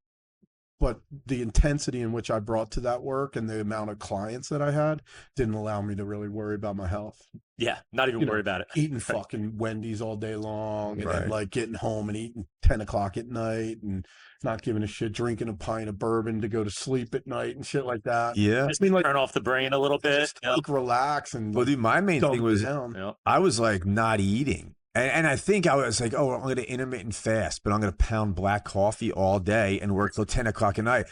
but the intensity in which I brought to that work and the amount of clients that I had didn't allow me to really worry about my health. Yeah, not even You know, worry about it. Eating fucking Wendy's all day long, and then Right. like getting home and eating 10 o'clock at night and not giving a shit, drinking a pint of bourbon to go to sleep at night and shit like that. Yeah. Just I mean, like, turn off the brain a little bit. just like relax and Well, dude, my main dumb thing it was down. Yeah. I was like not eating. And I think I was like, oh, I'm going to intermittent fast, but I'm going to pound black coffee all day and work till 10 o'clock at night.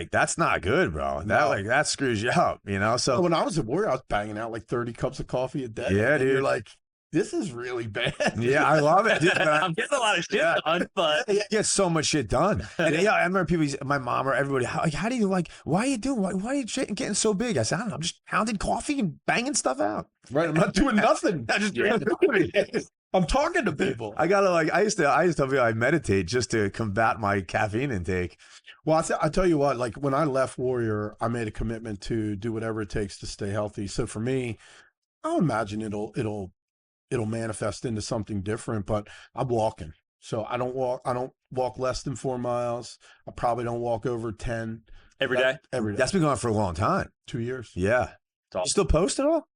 That's not good, bro. That screws you up, you know? So When I was at Warrior, I was banging out like 30 cups of coffee a day. Yeah, and you're dude. like, this is really bad. yeah, I love it. Dude, but I'm getting a lot of shit Yeah. done, but I get so much shit done. And yeah, I remember people, my mom or everybody, how do you why are you doing, why are you getting so big? I said, I don't know, I'm just pounding coffee and banging stuff out. Right. I'm not doing nothing. I just Yeah. I'm talking to people. I gotta I used to tell people I meditate just to combat my caffeine intake. Well, I tell you what, like when I left Warrior, I made a commitment to do whatever it takes to stay healthy. So for me, I'll imagine it'll manifest into something different, but I'm walking. So I don't walk less than 4 miles. I probably don't walk over 10 every day. every day. That's been going on for a long time. 2 years. Yeah. It's You awesome. still post at all?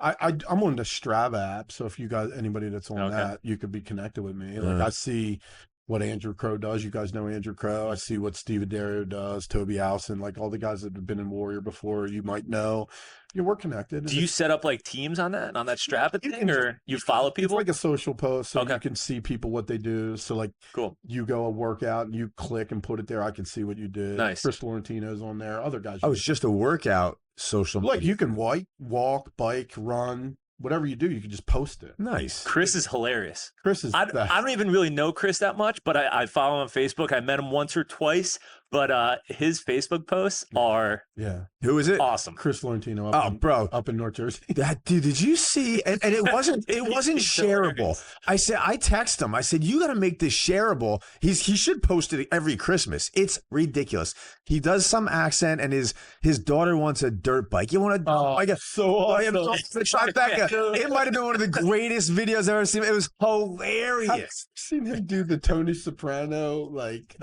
I'm on the Strava app, so if you guys, anybody that's on Okay. that, you could be connected with me. Like I see what Andrew Crow does. You guys know Andrew Crow. I see what Steve Adario does, Toby Allison, like all the guys that have been in Warrior before. You might know. We're connected. Do you set up like teams on that Strava You thing, can- or you follow It's people? like a social post, so Okay. you can see people what they do. So like Cool. you go a workout and you click and put it there. I can see what you did. Nice. Chris Florentino's on there. Other guys. Oh, it's just a workout social like media. you can walk, bike, run, whatever you do. You can just post it. Nice. Chris is hilarious. Chris is. I the- don't even really know Chris that much, but I follow him on Facebook. I met him once or twice, but his Facebook posts are yeah. Who is it? awesome. Chris Florentino. Oh, bro. Up in North Jersey. That dude, did you see? And it wasn't He's shareable. hilarious. I text him. I said, you got to make this shareable. He should post it every Christmas. It's ridiculous. He does some accent, and his daughter wants a dirt bike. You want a Oh, bike? so awesome. It might have been one of the greatest videos I've ever seen. It was Have hilarious. you seen him do the Tony Soprano like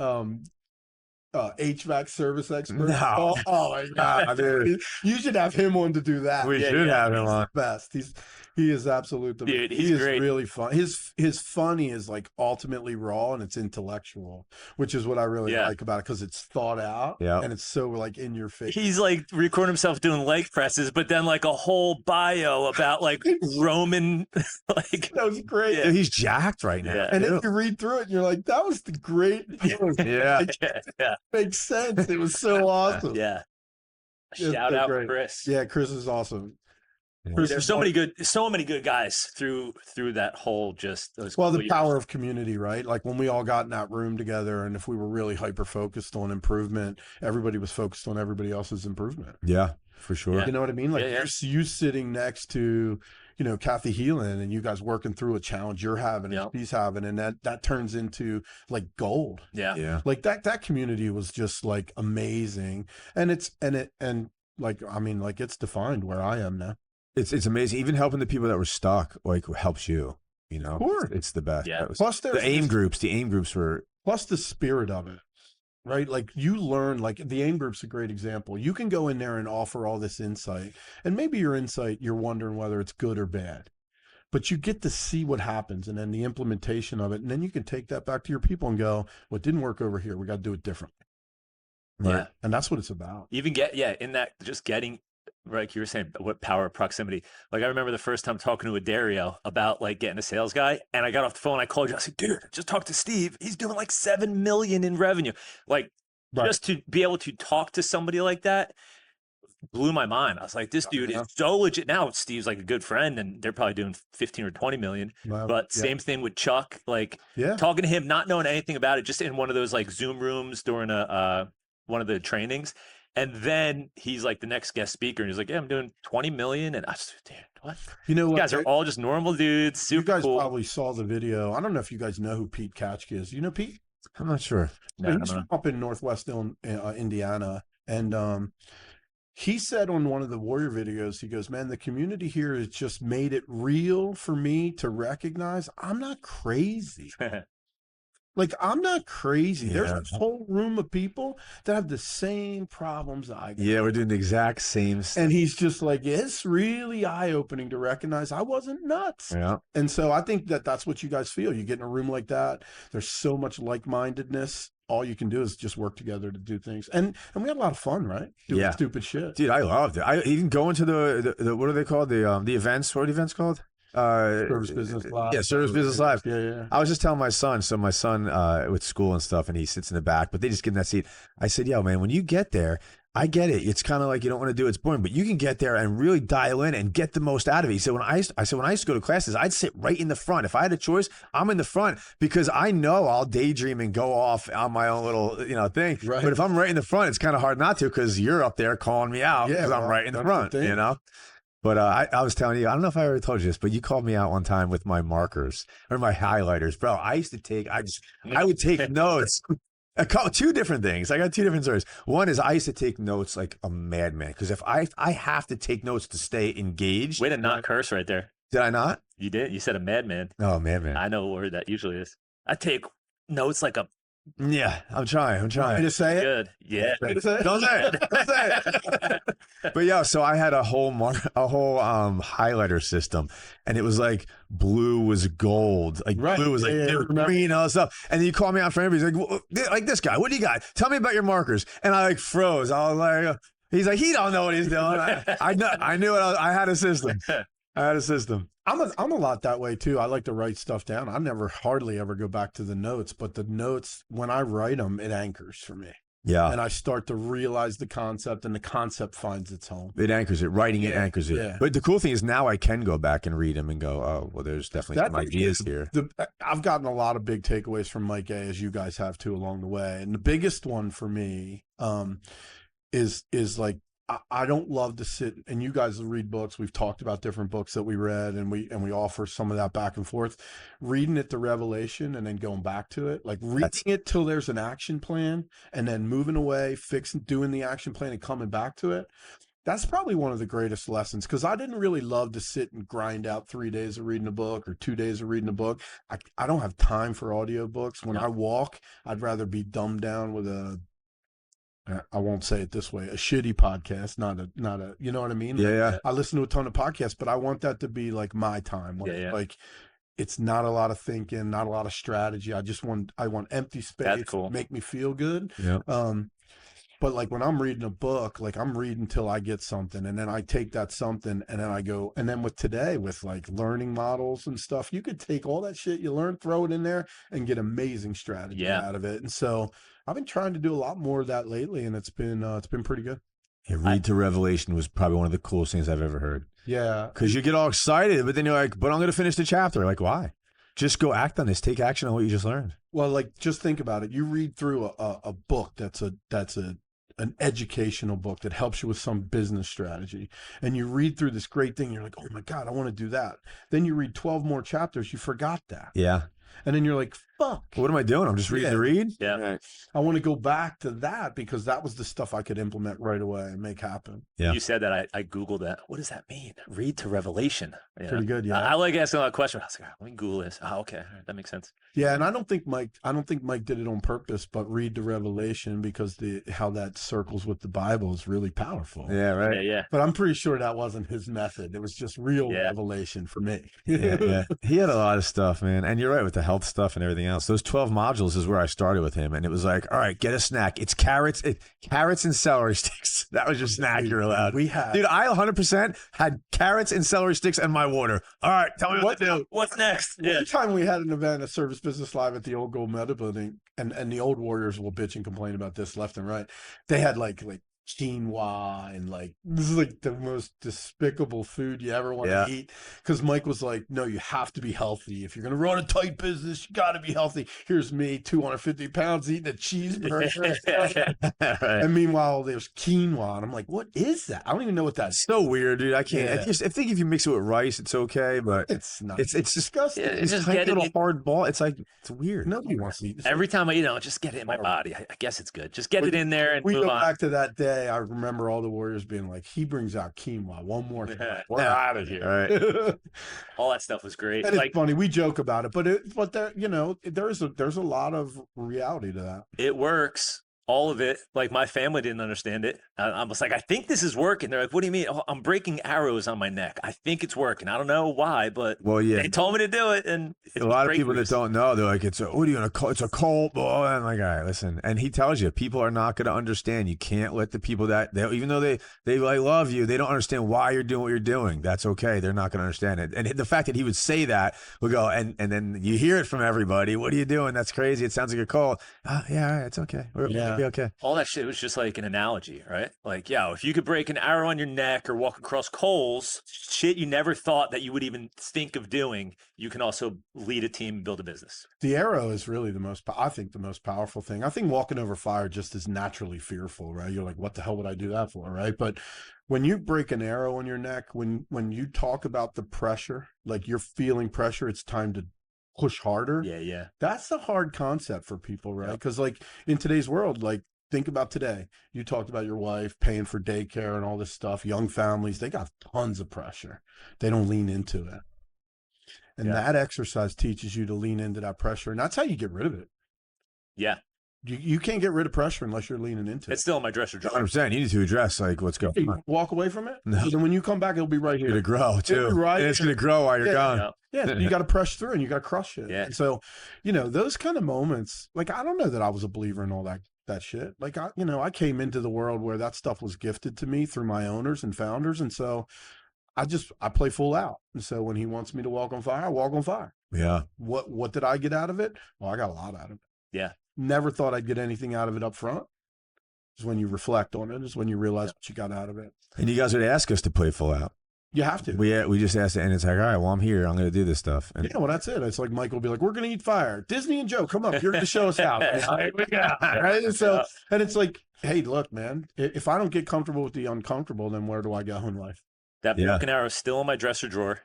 HVAC service expert? No. Oh my god, dude. You should have him on to do that. We Yeah, should yeah. have him on. Best. He is absolute. Dude, he he's is great. really fun. His funny is like ultimately raw and it's intellectual, which is what I really Yeah. like about it because it's thought out Yeah. and it's so like in your face. He's like recording himself doing leg presses, but then like a whole bio about like Roman, like That was great. Yeah. He's jacked right now. Yeah. And too. if you read through it, and you're like, that was the great. Yeah. yeah, Makes sense. It was so awesome. yeah. Yeah, Shout they're out great. Chris. Yeah, Chris is awesome. Yeah. Chris There's is so one- many good guys through that whole just those Well, the couple years. power of community, right? Like when we all got in that room together, and if we were really hyper focused on improvement, everybody was focused on everybody else's improvement. Yeah, for sure. Yeah. You know what I mean? Like Yeah, yeah. you sitting next to, Kathy Heelan and you guys working through a challenge you're having and Yep. she's having, and that turns into like gold. Yeah. Like that community was just like amazing. And it's defined where I am now. It's amazing. Even helping the people that were stuck like helps you. Of course. It's the best. Yeah. Plus The aim groups were. Plus the spirit of it, right? Like you learn, like the AIM group's a great example. You can go in there and offer all this insight, and maybe your insight, you're wondering whether it's good or bad, but you get to see what happens and then the implementation of it. And then you can take that back to your people and go, what didn't work over here, we got to do it different. Right. Yeah. And that's what it's about. Even in that, just getting, like you were saying, what power of proximity. Like I remember the first time talking to Dario about like getting a sales guy, and I got off the phone, I called you, I said, dude, just talk to Steve. He's doing like 7 million in revenue. Like just to be able to talk to somebody like that blew my mind. I was like, this dude is so legit. Now Steve's like a good friend and they're probably doing 15 or 20 million. Wow. But same thing with Chuck, like talking to him, not knowing anything about it, just in one of those like Zoom rooms during one of the trainings. And then he's like the next guest speaker, and he's like, "Yeah, I'm doing 20 million." And I was, dude, what? You guys are all just normal dudes. Super You guys cool. probably saw the video. I don't know if you guys know who Pete Katchke is. You know Pete? I'm not sure. No, he's from up in Northwest Indiana, and he said on one of the Warrior videos, he goes, "Man, the community here has just made it real for me to recognize I'm not crazy." Like, I'm not crazy. Yeah. There's a whole room of people that have the same problems I got. Yeah, we're doing the exact same stuff. And he's just like, it's really eye-opening to recognize I wasn't nuts. Yeah. And so I think that's what you guys feel. You get in a room like that. There's so much like-mindedness. All you can do is just work together to do things. And we had a lot of fun, right? Doing stupid shit. Dude, I loved it. I even going to the what are they called? The events. What are the events called? Service Business Live. Yeah, Service Business Live. Yeah. I was just telling my son. So my son with school and stuff, and he sits in the back, but they just give him that seat. I said, "Yo, man, when you get there, I get it. It's kind of like you don't want to do it. It's boring, but you can get there and really dial in and get the most out of it." He said, when I used to go to classes, I'd sit right in the front. If I had a choice, I'm in the front because I know I'll daydream and go off on my own little thing. Right. But if I'm right in the front, it's kind of hard not to because you're up there calling me out because I'm right in the front. But I was telling you, I don't know if I ever told you this, but you called me out one time with my markers or my highlighters, bro. I used to take, I would take notes. Two different things. I got two different stories. One is I used to take notes like a madman because if I have to take notes to stay engaged. Way to not curse right there. Did I not? You did. You said a madman. Oh, madman. I know what word that usually is. I take notes like a. Yeah, I'm trying. Want me to say it? Good. Yeah. Don't say it. Don't say it. But yeah, so I had a whole highlighter system, and it was like blue was gold, like blue was like green, all that stuff. And then you call me out for everybody. He's like, like this guy, what do you got? Tell me about your markers. And I like froze. I was like, he's like, he don't know what he's doing. I knew it. I had a system. I'm a lot that way too. I like to write stuff down. I never hardly ever go back to the notes, but the notes, when I write them, it anchors for me. Yeah. And I start to realize the concept, and the concept finds its home. It anchors it. Writing it anchors it. Yeah. But the cool thing is now I can go back and read them and go, oh, well, there's definitely some ideas here. I've gotten a lot of big takeaways from Mike A, as you guys have too, along the way. And the biggest one for me is like, I don't love to sit, and you guys read books. We've talked about different books that we read, and we offer some of that back and forth. Reading it to revelation and then going back to it, like reading it till there's an action plan, and then moving away, doing the action plan, and coming back to it. That's probably one of the greatest lessons, because I didn't really love to sit and grind out 3 days of reading a book or 2 days of reading a book. I don't have time for audiobooks. When I walk, I'd rather be dumbed down with I won't say it this way, a shitty podcast, not a, you know what I mean? Yeah. I listen to a ton of podcasts, but I want that to be like my time. Like it's not a lot of thinking, not a lot of strategy. I want empty space. That's cool. Make me feel good. Yeah. But like when I'm reading a book, like I'm reading till I get something, and then I take that something, and then I go, and then with today, with like learning models and stuff, you could take all that shit you learn, throw it in there, and get amazing strategy out of it. And so I've been trying to do a lot more of that lately, and it's been pretty good. Yeah, read to revelation was probably one of the coolest things I've ever heard. Yeah. Because you get all excited, but then you're like, but I'm going to finish the chapter. Like, why? Just go act on this. Take action on what you just learned. Well, like, just think about it. You read through a book that's a an educational book that helps you with some business strategy, and you read through this great thing, you're like, oh my God, I want to do that. Then you read 12 more chapters, you forgot that. Yeah. And then you're like, fuck. What am I doing? I'm just reading to read. Yeah. Right. I want to go back to that because that was the stuff I could implement right away and make happen. Yeah. You said that. I Googled that. What does that mean? Read to Revelation. Yeah. Pretty good, yeah. I like asking that question. I was like, let me Google this. Oh, okay. All right, that makes sense. Yeah, and I don't think Mike did it on purpose, but read the Revelation because how that circles with the Bible is really powerful. Yeah, right. Yeah, yeah. But I'm pretty sure that wasn't his method. It was just real revelation for me. Yeah. He had a lot of stuff, man. And you're right with the health stuff and everything else. Those 12 modules is where I started with him. And it was like, all right, get a snack. It's carrots and celery sticks. That was your snack you're allowed. We had. Dude, I 100% had carrots and celery sticks and my water. All right, tell me what to do. What's next? Yeah. One time we had an event, a Service Business Live at the old Gold Medal building, and the old Warriors will bitch and complain about this left and right. They had like quinoa and this is like the most despicable food you ever want to eat. Because Mike was like, no, you have to be healthy. If you're going to run a tight business, you got to be healthy. Here's me, 250 pounds eating a cheeseburger. Right. And meanwhile, there's quinoa. And I'm like, what is that? I don't even know what that is. So weird, dude. I can't. Yeah. I think if you mix it with rice, it's okay, but It's not. it's disgusting. Yeah, It's just tiny get it little in- hard ball. It's like, it's weird. Nobody wants to eat this. Every time I eat it, just get it in my body. I guess it's good. Just get it in there and We move go on. back to that day. I remember all the Warriors being like, he brings out quinoa one more time. Yeah. We're out of here. All right. All that stuff was great. And it's Like, funny. We joke about it, but there, there's a lot of reality to that. it works. All of it. Like, my family didn't understand it. I was like, I think this is working. They're like, what do you mean? Oh, I'm breaking arrows on my neck. I think it's working. I don't know why, but Well, yeah. they told me to do it. And A lot of people that breakthroughs. don't know, they're like, it's a cult, boy. I'm like, all right, listen. And he tells you, people are not going to understand. You can't let the people even though they like love you, they don't understand why you're doing what you're doing. That's okay. They're not going to understand it. And the fact that he would say that, we go, and then you hear it from everybody. What are you doing? That's crazy. It sounds like a cult. Yeah, all right, it's okay. We'll be okay. All that shit was just like an analogy, right? Like, yeah, if you could break an arrow on your neck or walk across coals, shit you never thought that you would even think of doing, you can also lead a team and build a business. The arrow is really the most powerful thing. I think walking over fire just is naturally fearful, right? You're like, what the hell would I do that for, right? But when you break an arrow on your neck, when you talk about the pressure, like you're feeling pressure, it's time to push harder. Yeah. That's the hard concept for people, right? Because like in today's world, like think about today. You talked about your wife paying for daycare and all this stuff. Young families, they got tons of pressure. They don't lean into it. And that exercise teaches you to lean into that pressure. And that's how you get rid of it. Yeah. You can't get rid of pressure unless you're leaning into It's it. still in my dresser drawer. 100%. You need to address like what's going You on. walk away from it. No. So then when you come back, it'll be right It's going to here. grow too. Right. And it's going to grow while you're Yeah. gone. Yeah. Yeah, you got to press through and you got to crush it. Yeah. And so, those kind of moments, like, I don't know that I was a believer in all that shit. Like, I came into the world where that stuff was gifted to me through my owners and founders. And so I play full out. And so when he wants me to walk on fire, I walk on fire. Yeah. What did I get out of it? Well, I got a lot out of it. Yeah. Never thought I'd get anything out of it up front. Is when you reflect on it, is when you realize what you got out of it. And you guys would ask us to play full out. You have to. We just asked it, and it's like, all right, well, I'm here. I'm going to do this stuff. And Yeah, well, that's it. It's like Mike will be like, we're going to eat fire. Disney and Joe, come up. You're going to show us how. Here we go. Right? And so, and it's like, hey, look, man, if I don't get comfortable with the uncomfortable, then where do I go in life? That broken arrow is still in my dresser drawer.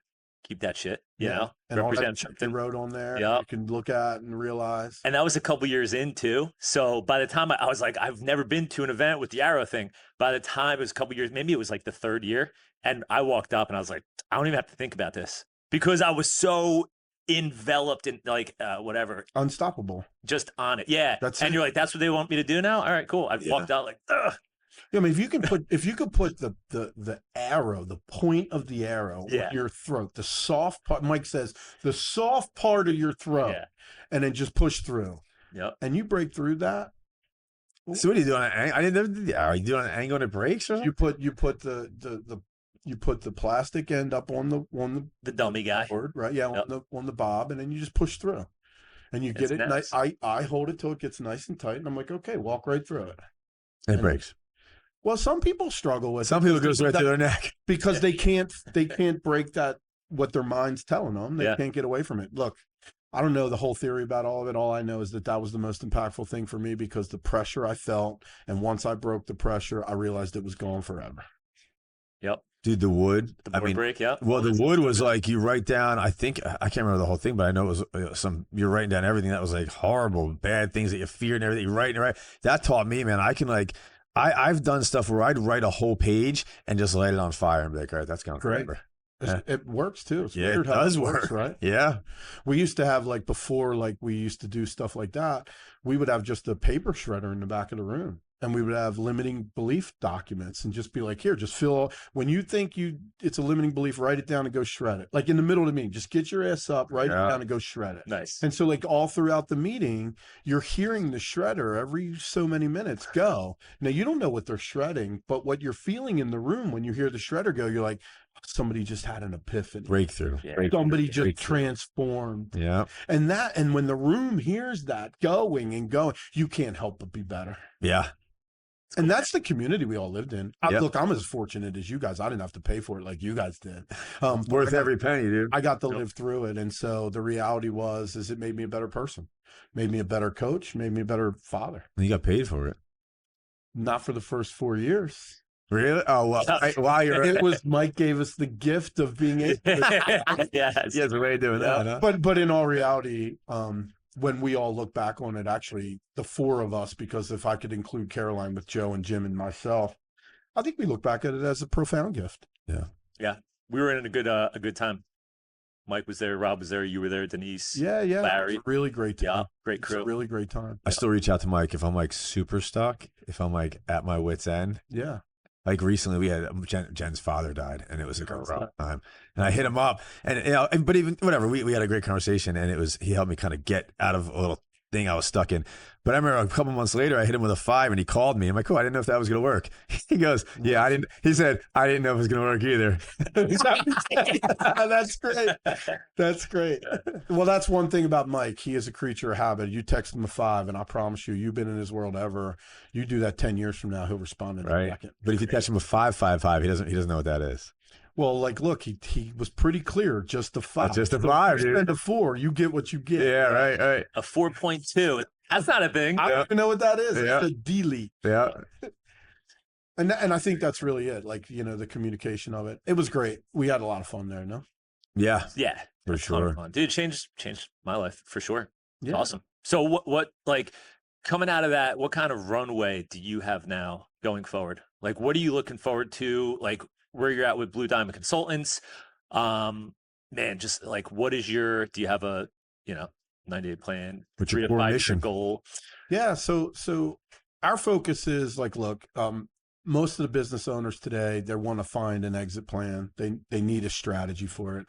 Keep that shit, you know? And all that Represent shit you something. wrote on there, Yeah. you can look at and realize. And that was a couple years in too. So by the time I was like, I've never been to an event with the arrow thing. By the time it was a couple years, maybe it was like the third year. And I walked up and I was like, I don't even have to think about this because I was so enveloped in like whatever, Unstoppable. just on it. Yeah. That's and it. you're like, that's what they want me to do now. All right, cool. I walked out like, ugh. I mean, if you could put the arrow, the point of the arrow Yeah. on your throat, the soft part, Mike says, the soft part of your throat, Yeah. and then just push through. Yep. And you break through that, so what are you doing? I didn't. Are you doing an angle and it breaks or something? you put the plastic end up on The dummy guy. board, right? Yeah, Yep. on the bob, and then you just push through, and you get It's it nice. nice. I hold it till it gets nice and tight, and I'm like, okay, walk right through it. It breaks. Well, some people struggle with Some it people goes right through their neck. because they can't break that what their mind's telling them. They Yeah. can't get away from it. Look, I don't know the whole theory about all of it. All I know is that was the most impactful thing for me because the pressure I felt, and once I broke the pressure, I realized it was gone forever. Yep. Dude, the wood. The board break, yeah. Well, the wood was like you write down. I think I can't remember the whole thing, but I know it was You're writing down everything that was like horrible, bad things that you feared and everything. You're writing, right? That taught me, man. I can like. I've done stuff where I'd write a whole page and just light it on fire and be like, all right, that's gone forever. It works too. It's Yeah, weird it how does it works, work. right? Yeah. We used to have like before, like we used to do stuff like that. We would have just a paper shredder in the back of the room, and we would have limiting belief documents and just be like, here, just fill. When you think it's a limiting belief, write it down and go shred it. Like in the middle of the meeting, just get your ass up, write it down and go shred it. Nice. And so like all throughout the meeting, you're hearing the shredder every so many minutes go. Now you don't know what they're shredding, but what you're feeling in the room when you hear the shredder go, you're like, somebody just had an epiphany. Breakthrough. Yeah. Somebody just transformed. Yeah. And when the room hears that going and going, you can't help but be better. Yeah. And that's the community we all lived in. Yep. Look, I'm as fortunate as you guys. I didn't have to pay for it like you guys did. Worth every penny, dude. I got to live through it. And so the reality is it made me a better person, made me a better coach, made me a better father. You got paid for it. Not for the first 4 years. Really? Oh, well, while you're It was Mike gave us the gift of being able to. Yes. the way of doing that, huh? But in all reality, when we all look back on it, actually, the four of us, because if I could include Caroline with Joe and Jim and myself, I think we look back at it as a profound gift. Yeah. Yeah. We were in a good time. Mike was there, Rob was there, you were there, Denise. Yeah. Larry. It was a really great time. Yeah, great crew. It's a really great time. I still reach out to Mike if I'm like super stuck, if I'm like at my wit's end. Yeah. Like recently, we had Jen's father died, and it was like a rough time. And I hit him up, and but even whatever, we had a great conversation, and he helped me kind of get out of a little thing I was stuck in. But I remember a couple months later, I hit him with a 5, and he called me. I'm like, "Cool, I didn't know if that was gonna work." He goes, "Yeah, I didn't." He said, "I didn't know if it was gonna work either." That's great. That's great. Well, that's one thing about Mike. He is a creature of habit. You text him a 5, and I promise you've been in his world ever. You do that 10 years from now, he'll respond in a second. But if you text him a 555, he doesn't know what that is. Well, like, look, he was pretty clear. Just a 5. Just a 5, dude. Spend a 4, you get what you get. Yeah, right. A 4.2. That's not a thing. I don't even know what that is. Yeah. It's a delete. Yeah. And I think that's really it. Like, the communication of it. It was great. We had a lot of fun there, no? Yeah. For sure. Dude, changed my life for sure. Yeah. Awesome. So what like coming out of that, what kind of runway do you have now going forward? Like, what are you looking forward to? Like where you're at with Blue Diamond Consultants? Man, just like, do you have a, 90-day plan? What's 3 your to core 5 year mission? goal? Yeah. So our focus is like, look, most of the business owners today, they want to find an exit plan. They need a strategy for it.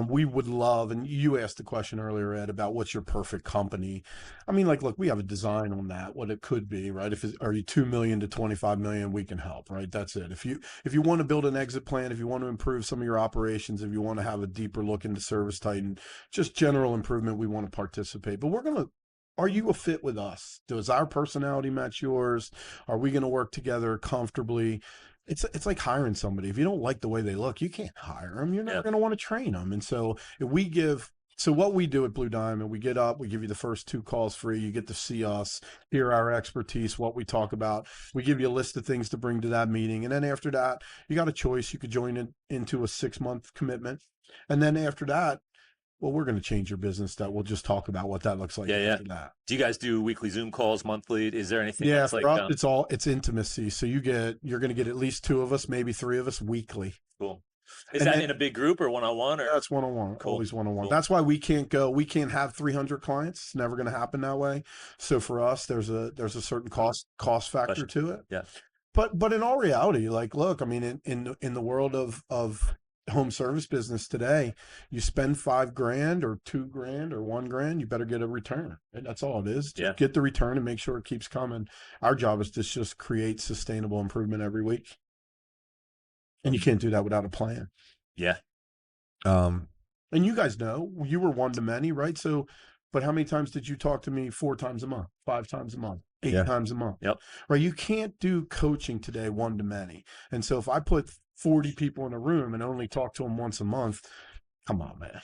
We would love, and you asked the question earlier, Ed, about what's your perfect company. I mean, like, look, we have a design on that, what it could be, right? Are you 2 million to 25 million, we can help, right? That's it. If you want to build an exit plan, if you want to improve some of your operations, if you want to have a deeper look into Service Titan, just general improvement, we want to participate. But are you a fit with us? Does our personality match yours? Are we going to work together comfortably? It's like hiring somebody. If you don't like the way they look, you can't hire them. You're not going to want to train them. And so what we do at Blue Diamond, we get up, we give you the first 2 calls free. You get to see us, hear our expertise, what we talk about. We give you a list of things to bring to that meeting. And then after that, you got a choice. You could join into a 6-month commitment. And then after that, well, we're going to change your business. That we'll just talk about what that looks like after that. Do you guys do weekly Zoom calls, monthly? Is there anything? Yeah, that's for like, us, it's intimacy. So you're going to get at least 2 of us, maybe 3 of us weekly. Cool. Is that in a big group or one-on-one? Or? That's one-on-one, Cool. always one-on-one. Cool. That's why we can't have 300 clients. It's never going to happen that way. So for us, there's a certain cost factor to it. Yeah. But in all reality, like, look, I mean, in the world of home service business today, you spend $5,000 or $2,000 or $1,000, you better get a return. And that's all it is. Just get the return and make sure it keeps coming. Our job is to just create sustainable improvement every week. And you can't do that without a plan. Yeah. And you guys know, you were one to many, right? So, but how many times did you talk to me? 4 times a month, 5 times a month, 8 times a month? Yep. Right? You can't do coaching today one to many. And so if I put 40 people in a room and only talk to them once a month, come on, man.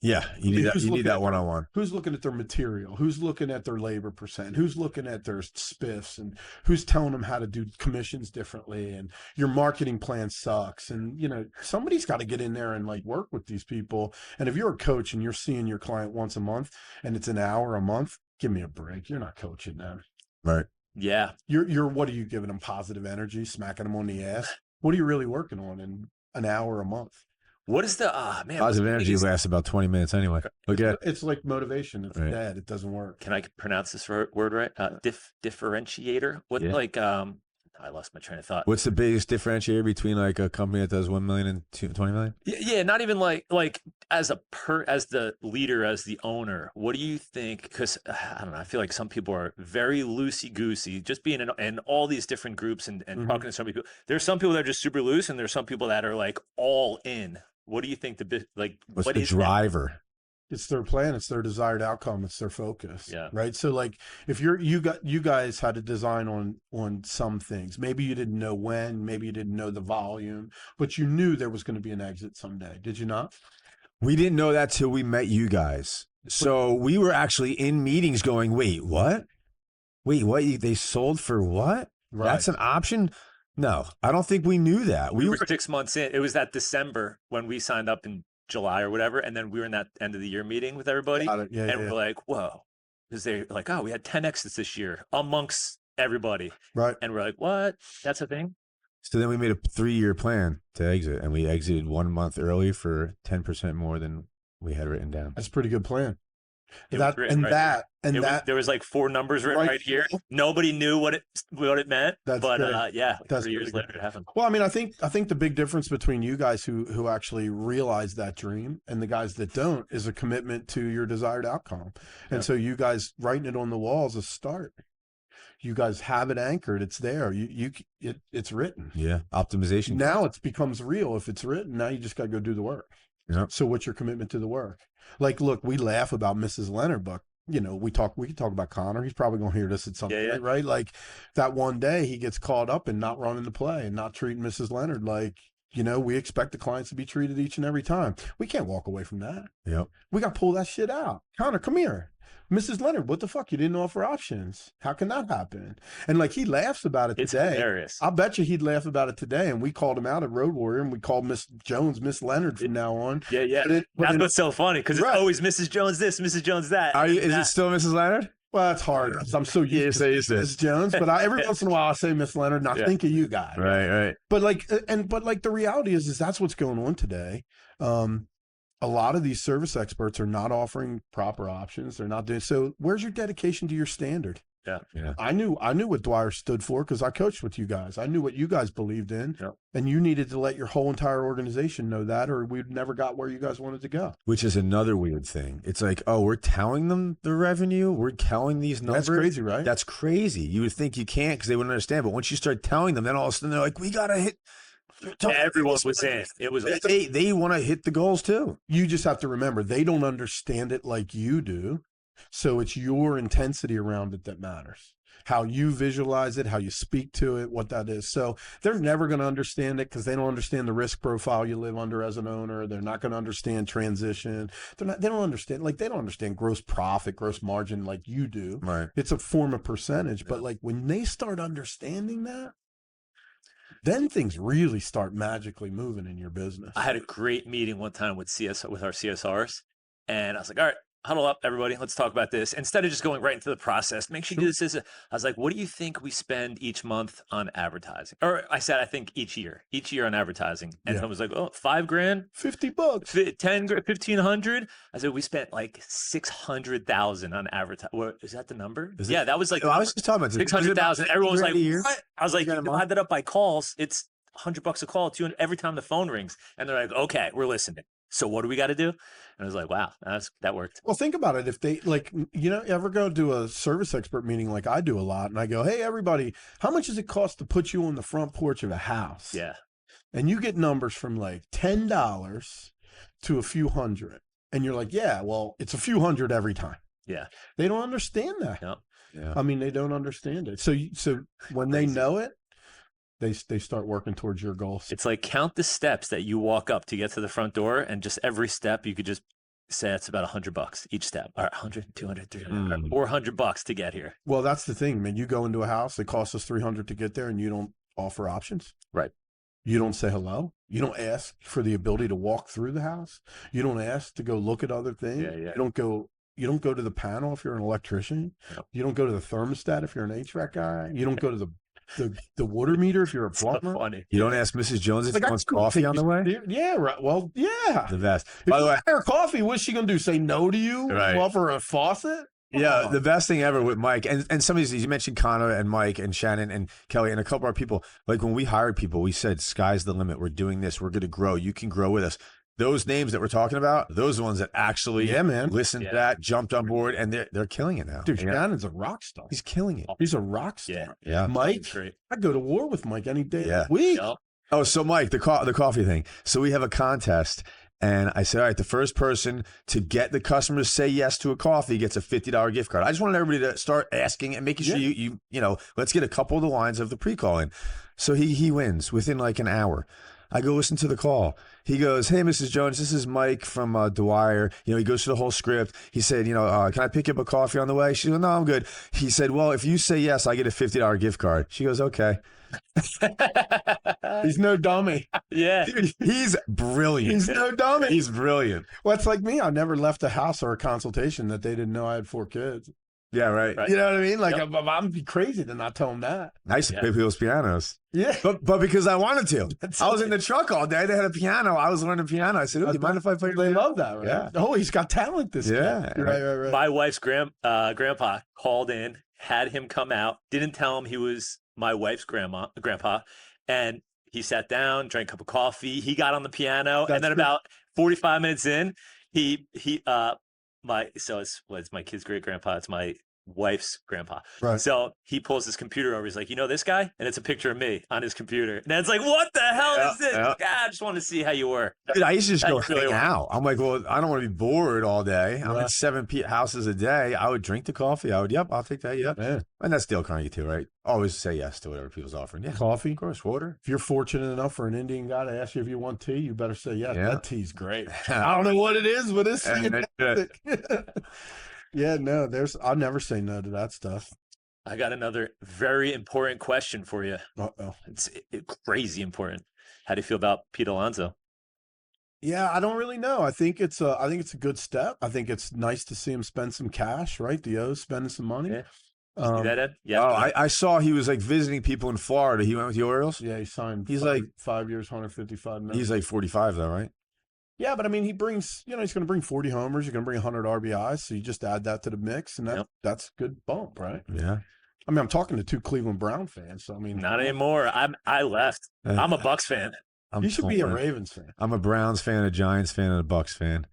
Yeah, you need that. You need that one-on-one. Who's looking at their material? Who's looking at their labor percent? Who's looking at their spiffs? And who's telling them how to do commissions differently? And your marketing plan sucks. And somebody's got to get in there and like work with these people. And if you're a coach and you're seeing your client once a month and it's an hour a month, give me a break. You're not coaching them, right? Yeah. You're what are you giving them? Positive energy, smacking them on the ass? What are you really working on in an hour a month? What is the man? Positive energy lasts about 20 minutes anyway. It's like motivation. It's dead. It doesn't work. Can I pronounce this word right? Differentiator. What I lost my train of thought. What's the biggest differentiator between like a company that does 1 million and 20 million? Yeah, not even like as the leader, as the owner. What do you think? Because I don't know. I feel like some people are very loosey goosey, just being in all these different groups and talking to so many people. There's some people that are just super loose, and there's some people that are like all in. What do you think what's the driver? It's their plan. It's their desired outcome. It's their focus. Yeah. Right. So like if you guys had a design on some things, maybe you didn't know when, maybe you didn't know the volume, but you knew there was going to be an exit someday. Did you not? We didn't know that till we met you guys. So we were actually in meetings going, wait, what? They sold for what? Right. That's an option? No, I don't think we knew that. We were 6 months in. It was that December when we signed up in July or whatever. And then we were in that end of the year meeting with everybody. We're like, whoa. Because they're like, oh, we had 10 exits this year amongst everybody. Right. And we're like, what? That's a thing? So then we made a 3-year plan to exit. And we exited 1 month early for 10% more than we had written down. That's a pretty good plan. There was like 4 numbers written right here. Nobody knew what it meant. That's 3 years later it happened. Well, I mean, I think the big difference between you guys who actually realize that dream and the guys that don't is a commitment to your desired outcome. And so you guys writing it on the wall is a start. You guys have it anchored. It's there. It's written. Yeah. Optimization. Now it becomes real. If it's written, now you just got to go do the work. Yep. So what's your commitment to the work? Like, look, we laugh about Mrs. Leonard, but we can talk about Connor. He's probably going to hear this at some point, right? Like that one day he gets caught up in not running the play and not treating Mrs. Leonard like, we expect the clients to be treated each and every time. We can't walk away from that. Yep. We got to pull that shit out. Connor, come here. Mrs. Leonard, what the fuck? You didn't offer options. How can that happen? And like he laughs about it today. It's hilarious. I'll bet you he'd laugh about it today. And we called him out at Road Warrior and we called Miss Jones, Miss Leonard from now on. Yeah. That's what's so funny because it's always Mrs. Jones this, Mrs. Jones that. Is it still Mrs. Leonard? Well, it's hard. I'm so used to Miss Jones, but every once in a while I say Miss Leonard and I think of you guys. Right. But the reality is that's what's going on today. A lot of these service experts are not offering proper options. They're not doing so. Where's your dedication to your standard? Yeah. I knew what Dwyer stood for because I coached with you guys. I knew what you guys believed in, and you needed to let your whole entire organization know that, or we'd never got where you guys wanted to go. Which is another weird thing. It's like, oh, we're telling them the revenue. We're telling these numbers. That's crazy, right? That's crazy. You would think you can't because they wouldn't understand. But once you start telling them, then all of a sudden they're like, we gotta hit. Everyone was saying it was. They want to hit the goals too. You just have to remember they don't understand it like you do, so it's your intensity around it that matters. How you visualize it, how you speak to it, what that is. So they're never going to understand it because they don't understand the risk profile you live under as an owner. They're not going to understand transition. They don't understand. Like they don't understand gross profit, gross margin like you do. Right. It's a form of percentage, but like when they start understanding that, then things really start magically moving in your business. I had a great meeting one time with our CSRs, and I was like, all right, huddle up, everybody. Let's talk about this. Instead of just going right into the process, make sure you do this. I was like, what do you think we spend each month on advertising? Or I said, I think each year on advertising. And someone was like, oh, $5,000, $50, 10, 1,500. I said, we spent like 600,000 on advertising. Is that the number? That was like, I was just talking about 600,000. Everyone was like, what? I was like, divide that up by calls. It's $100 a call, 200 every time the phone rings. And they're like, okay, we're listening. So what do we got to do? And I was like, wow, that worked. Well, think about it. If they ever go to a service expert meeting like I do a lot, and I go, hey, everybody, how much does it cost to put you on the front porch of a house? Yeah. And you get numbers from like $10 to a few hundred. And you're like, yeah, well, it's a few hundred every time. Yeah. They don't understand that. No. Yeah. I mean, they don't understand it. So when they know it, they start working towards your goals. It's like count the steps that you walk up to get to the front door, and just every step you could just say it's about $100 each step. All right, 100, 200, 300, $400 to get here. Well, that's the thing, man. You go into a house, it costs us 300 to get there, and you don't offer options. Right. You don't say hello. You don't ask for the ability to walk through the house. You don't ask to go look at other things. Yeah. You don't go to the panel if you're an electrician. Yep. You don't go to the thermostat if you're an HVAC guy. You don't go to the water meter if you're a plumber. So funny. You don't ask Mrs. Jones if Like, she wants coffee on the way? Yeah, right. Well, yeah. The best. If By the you way, buy her coffee, what's she gonna do? Say no to you? Right. Offer a faucet? yeah, the best thing ever with Mike and some of these, you mentioned Connor and Mike and Shannon and Kelly and a couple of our people. Like when we hired people, we said, sky's the limit. We're doing this. We're going to grow. You can grow with us. Those names that we're talking about, those are the ones that actually listened to that, jumped on board, and they're killing it now. Dude, Shannon's a rock star. He's killing it. He's a rock star. Yeah. Mike, Great. I'd go to war with Mike any day Yeah. of the week. Yep. Oh, so Mike, the coffee thing. So we have a contest, and I said, all right, the first person to get the customer to say yes to a coffee gets a $50 gift card. I just wanted everybody to start asking and making sure you let's get a couple of the lines of the pre-call in. So he wins within like an hour. I go listen to the call. He goes, hey, Mrs. Jones, this is Mike from Dwyer. He goes through the whole script. He said, can I pick you up a coffee on the way? She goes, no, I'm good. He said, well, if you say yes, I get a $50 gift card. She goes, okay. He's no dummy. Yeah. Dude, he's brilliant. He's no dummy. He's brilliant. Well, it's like me. I never left a house or a consultation that they didn't know I had 4 kids. Yeah, right. You know what I mean? Like, Yep. I'm be crazy to not tell them that. I used to play people's pianos. Yeah. But because I wanted to. That's I was it. in the truck all day. They had a piano. I was learning piano. I said, do you mind if I play? They love that, right? Yeah. Oh, he's got talent, this Yeah. guy. Right. My wife's grandpa called in, had him come out, didn't tell him he was my wife's grandpa, and he sat down, drank a cup of coffee. He got on the piano, and then about 45 minutes in, it's my kid's great grandpa. It's my wife's grandpa. Right. So he pulls his computer over. He's like, this guy? And it's a picture of me on his computer. And it's like, what the hell is this? Yeah. Like, I just want to see how you were. Dude, I used to just How go you really hang were. out. I'm like, well, I don't want to be bored all day. I'm Right. at 7 houses a day. I would drink the coffee. I'll take that. Yep. Yeah. And that's Dale Carnegie too, right? Always say yes to whatever people's offering. Yeah. Coffee. Of course. Water. If you're fortunate enough for an Indian guy to ask you if you want tea, you better say yes. Yeah. That tea's great. I don't know what it is, but it's And fantastic. Yeah, no, I'll never say no to that stuff. I got another very important question for you. Uh-oh. It's crazy important. How do you feel about Pete Alonso? Yeah, I don't really know. I think it's a good step. I think it's nice to see him spend some cash, right? The O's spending some money. Yeah. See that, Ed? Yeah. Oh, I saw he was like visiting people in Florida. He went with the Orioles. Yeah, he signed. He's 5 years, 155 million. He's like 45 though, right? Yeah, but I mean, he brings, he's going to bring 40 homers. He's going to bring 100 RBIs. So you just add that to the mix, and that's a good bump, right? Yeah. I mean, I'm talking to 2 Cleveland Brown fans, so I mean, Not anymore. I left. I'm a Bucks fan. you should be a torn. Ravens fan. I'm a Browns fan, a Giants fan, and a Bucks fan.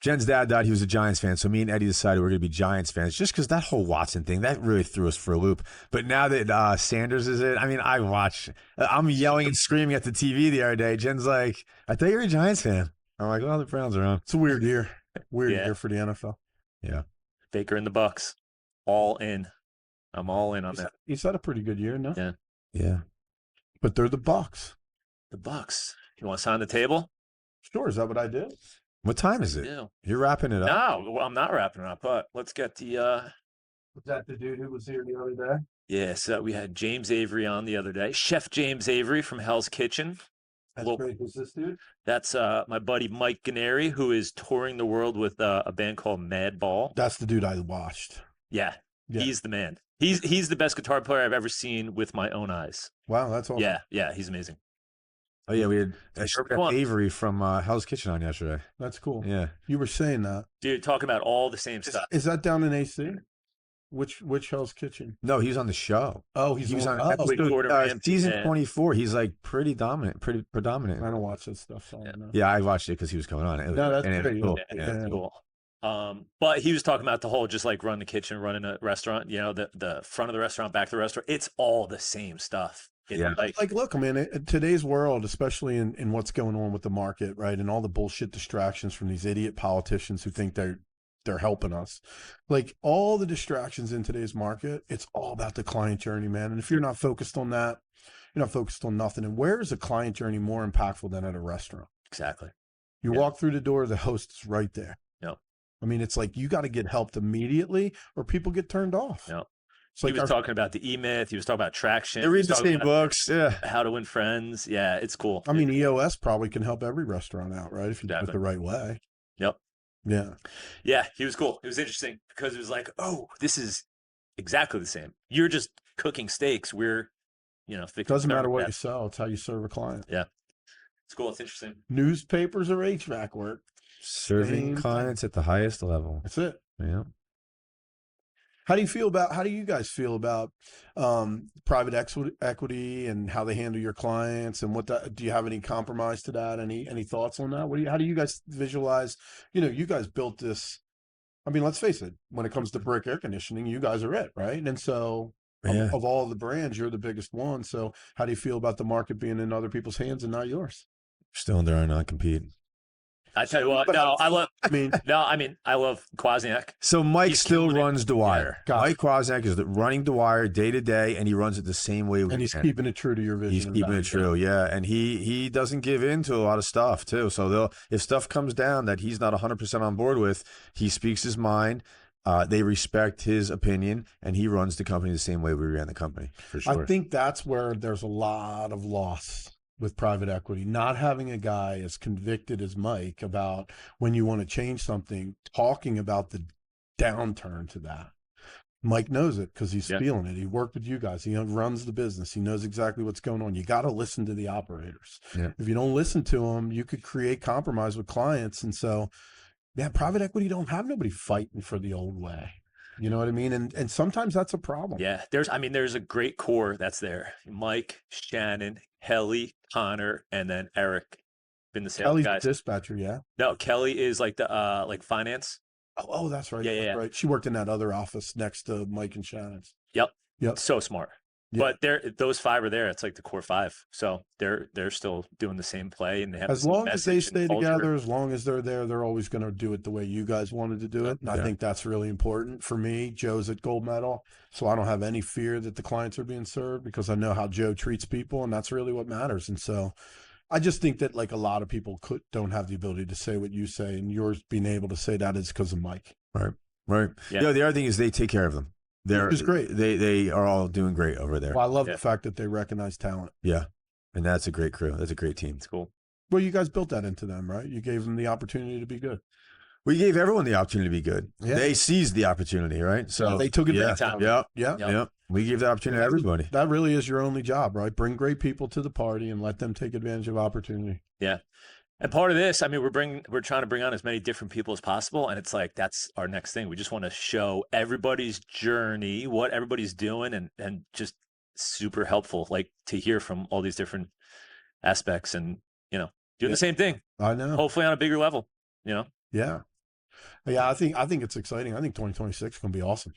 Jen's dad died. He was a Giants fan. So me and Eddie decided we're going to be Giants fans just because that whole Watson thing, that really threw us for a loop. But now that Sanders is it, I mean, I'm yelling and screaming at the TV the other day. Jen's like, I thought you were a Giants fan. I'm like, well, the Browns are on. It's a weird year. Weird year for the NFL. Yeah. Baker and the Bucks. All in. I'm all in on that. He's had a pretty good year, no? Yeah. Yeah. But they're the Bucks. The Bucks. You want to sign the table? Sure. Is that what I did? What time is it? Yeah. You're wrapping it up. No, well, I'm not wrapping it up, but let's get the Was that the dude who was here the other day? yeah, so we had James Avery on the other day. Chef James Avery from Hell's Kitchen. That's Well, great. Who's this dude? That's my buddy Mike Ganeri, who is touring the world with a band called Madball. That's the dude I watched. Yeah, Yeah. he's the man. He's the best guitar player I've ever seen with my own eyes. Wow, that's awesome. Yeah, he's amazing. Oh, yeah. We had Perfect one. Avery from Hell's Kitchen on yesterday. That's cool. Yeah. You were saying that. Dude, talking about all the same stuff. Is that down in AC? Which Hell's Kitchen? No, he was on the show. Oh, He was on oh, Quick episode, Quarter Man. season Yeah. 24. He's like pretty predominant. I don't watch that stuff. So I don't know. Yeah, I watched it because he was coming on. It was, No, that's and it was great. cool. Yeah, Yeah. that's cool. But he was talking about the whole just like run the kitchen, running a restaurant, the front of the restaurant, back of the restaurant. It's all the same stuff. It's Yeah. Like, look, I mean, in today's world, especially in what's going on with the market, right, and all the bullshit distractions from these idiot politicians who think they're helping us. Like all the distractions in today's market, it's all about the client journey, man. And if you're not focused on that, you're not focused on nothing. And where is a client journey more impactful than at a restaurant? Exactly. You Yeah. walk through the door, the host's right there. Yep. I mean, it's like you got to get helped immediately or people get turned off. Yep. It's like He was talking about the E-Myth. He was talking about traction. They He read was the talking same about books. Yeah. how to win friends. Yeah, it's cool. I mean, EOS probably can help every restaurant out, right? If you do it Exactly. the right way. Yep. Yeah. Yeah, he was cool. It was interesting because it was like, oh, this is exactly the same. You're just cooking steaks. We're, fixing Doesn't matter what thermostats. you sell, it's how you serve a client. Yeah. It's cool. It's interesting. Newspapers or HVAC work. Serving Same clients at the highest level. That's it. Yeah. How do you guys feel about private equity and how they handle your clients and do you have any compromise to that? Any thoughts on that? How do you guys visualize, you guys built this, I mean, let's face it, when it comes to brick air conditioning, you guys are it, right? And so Yeah. of all the brands, you're the biggest one. So how do you feel about the market being in other people's hands and not yours? Still under our non-compete. I tell you what, But I love Kwasniak. So Mike He's still killing it. runs Dwyer. Gotcha. Mike Kwasniak is running Dwyer day to day, and he runs it the same way. And he's keeping it true to your vision. He's keeping it true, yeah. And he doesn't give in to a lot of stuff too. So if stuff comes down that he's not 100% on board with, he speaks his mind. They respect his opinion, and he runs the company the same way we ran the company, for sure. I think that's where there's a lot of loss with private equity, not having a guy as convicted as Mike about when you want to change something, talking about the downturn to that. Mike knows it because he's feeling it. He worked with you guys. He runs the business. He knows exactly what's going on. You got to listen to the operators. Yeah. If you don't listen to them, you could create compromise with clients. And so, yeah, private equity don't have nobody fighting for the old way. You know what I mean? And sometimes that's a problem. Yeah, there's a great core that's there. Mike, Shannon, Helly, Connor, and then Eric. Been the sales Kelly's guys. dispatcher, yeah. No, Kelly is like the finance. Oh, that's right. Yeah, That's yeah. right. She worked in that other office next to Mike and Shannon's. Yep. Yep. So smart. Yeah. But those five are there. It's like the core five. So they're still doing the same play, and they have As the same long as they message and stay culture. together, as long as they're there, they're always going to do it the way you guys wanted to do it. And I Yeah. think that's really important for me. Joe's at gold medal, so I don't have any fear that the clients are being served because I know how Joe treats people, and that's really what matters. And so I just think that like a lot of people don't have the ability to say what you say, and yours being able to say that is because of Mike. Right. Yeah. The other thing is they take care of them. They're Which is great. They are all doing great over there. Well, I love Yeah. the fact that they recognize talent. Yeah. And that's a great crew. That's a great team. It's cool. Well, you guys built that into them, right? You gave them the opportunity to be good. We gave everyone the opportunity to be good. Yeah. They seized the opportunity, right? So They took advantage Yeah. of it. Yep. Yeah. Yep. Yep. We gave the opportunity to everybody. That really is your only job, right? Bring great people to the party and let them take advantage of opportunity. Yeah. And part of this, I mean, we're trying to bring on as many different people as possible. And it's like, that's our next thing. We just want to show everybody's journey, what everybody's doing, and just super helpful, like to hear from all these different aspects and, doing the same thing, I know. hopefully on a bigger level, Yeah. Yeah, I think it's exciting. I think 2026 is going to be awesome.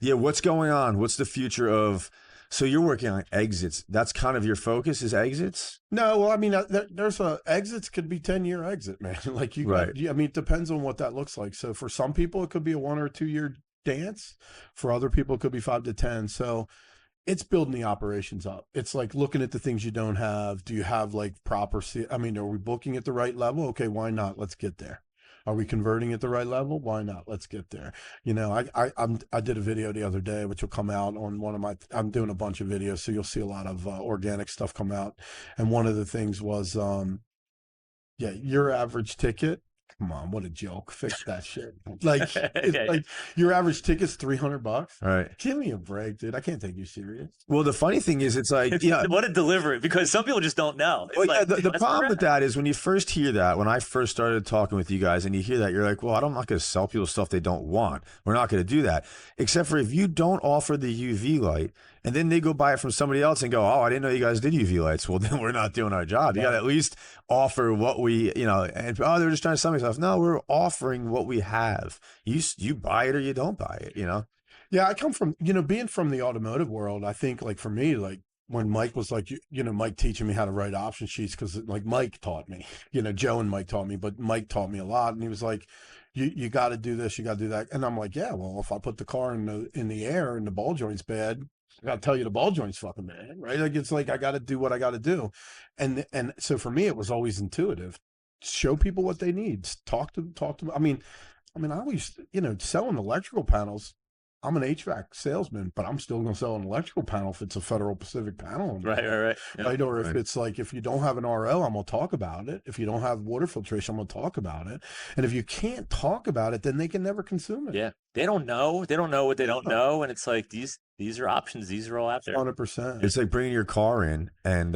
Yeah. What's going on? What's the future of? So you're working on exits. That's kind of your focus is exits. No, well, I mean, there's exits could be 10-year exit, man. Like Right. I mean, it depends on what that looks like. So for some people, it could be a 1 or 2 year dance. For other people, it could be 5 to 10. So it's building the operations up. It's like looking at the things you don't have. Do you have like proper? I mean, are we booking at the right level? Okay, why not? Let's get there. Are we converting at the right level? Why not? Let's get there. I did a video the other day, which will come out on I'm doing a bunch of videos. So you'll see a lot of organic stuff come out. And one of the things was, your average ticket. Come on, what a joke. Fix that shit. Like, like your average ticket's $300. All right. Give me a break, dude. I can't take you serious. Well, the funny thing is, it's like, what a delivery, because some people just don't know. It's Well, like, the that's problem correct. with that is when you first hear that, when I first started talking with you guys and you hear that, you're like, well, I'm not going to sell people stuff they don't want. We're not going to do that. Except for if you don't offer the UV light and then they go buy it from somebody else and go, oh, I didn't know you guys did UV lights. Well, then we're not doing our job. You got to at least offer what we, and they're just trying to sell me stuff. No, we're offering what we have. You buy it or you don't buy it, Yeah, I come from, being from the automotive world. I think like for me, like when Mike was like, Mike teaching me how to write option sheets, because like Mike taught me, Joe and Mike taught me, but Mike taught me a lot. And he was like, you got to do this, you got to do that. And I'm like, yeah, well, if I put the car in the air and the ball joint's bad, I got to tell you the ball joint's fucking bad, right? Like it's like I got to do what I got to do. And so for me, it was always intuitive. show people what they need. Talk to them. I mean, I always, selling electrical panels. I'm an HVAC salesman, but I'm still going to sell an electrical panel if it's a Federal Pacific panel. Right. Yeah. Right. Or if it's like, if you don't have an RO, I'm going to talk about it. If you don't have water filtration, I'm going to talk about it. And if you can't talk about it, then they can never consume it. Yeah. They don't know. They don't know what they don't know. And it's like, these are options. These are all out there. 100%. It's like bringing your car in and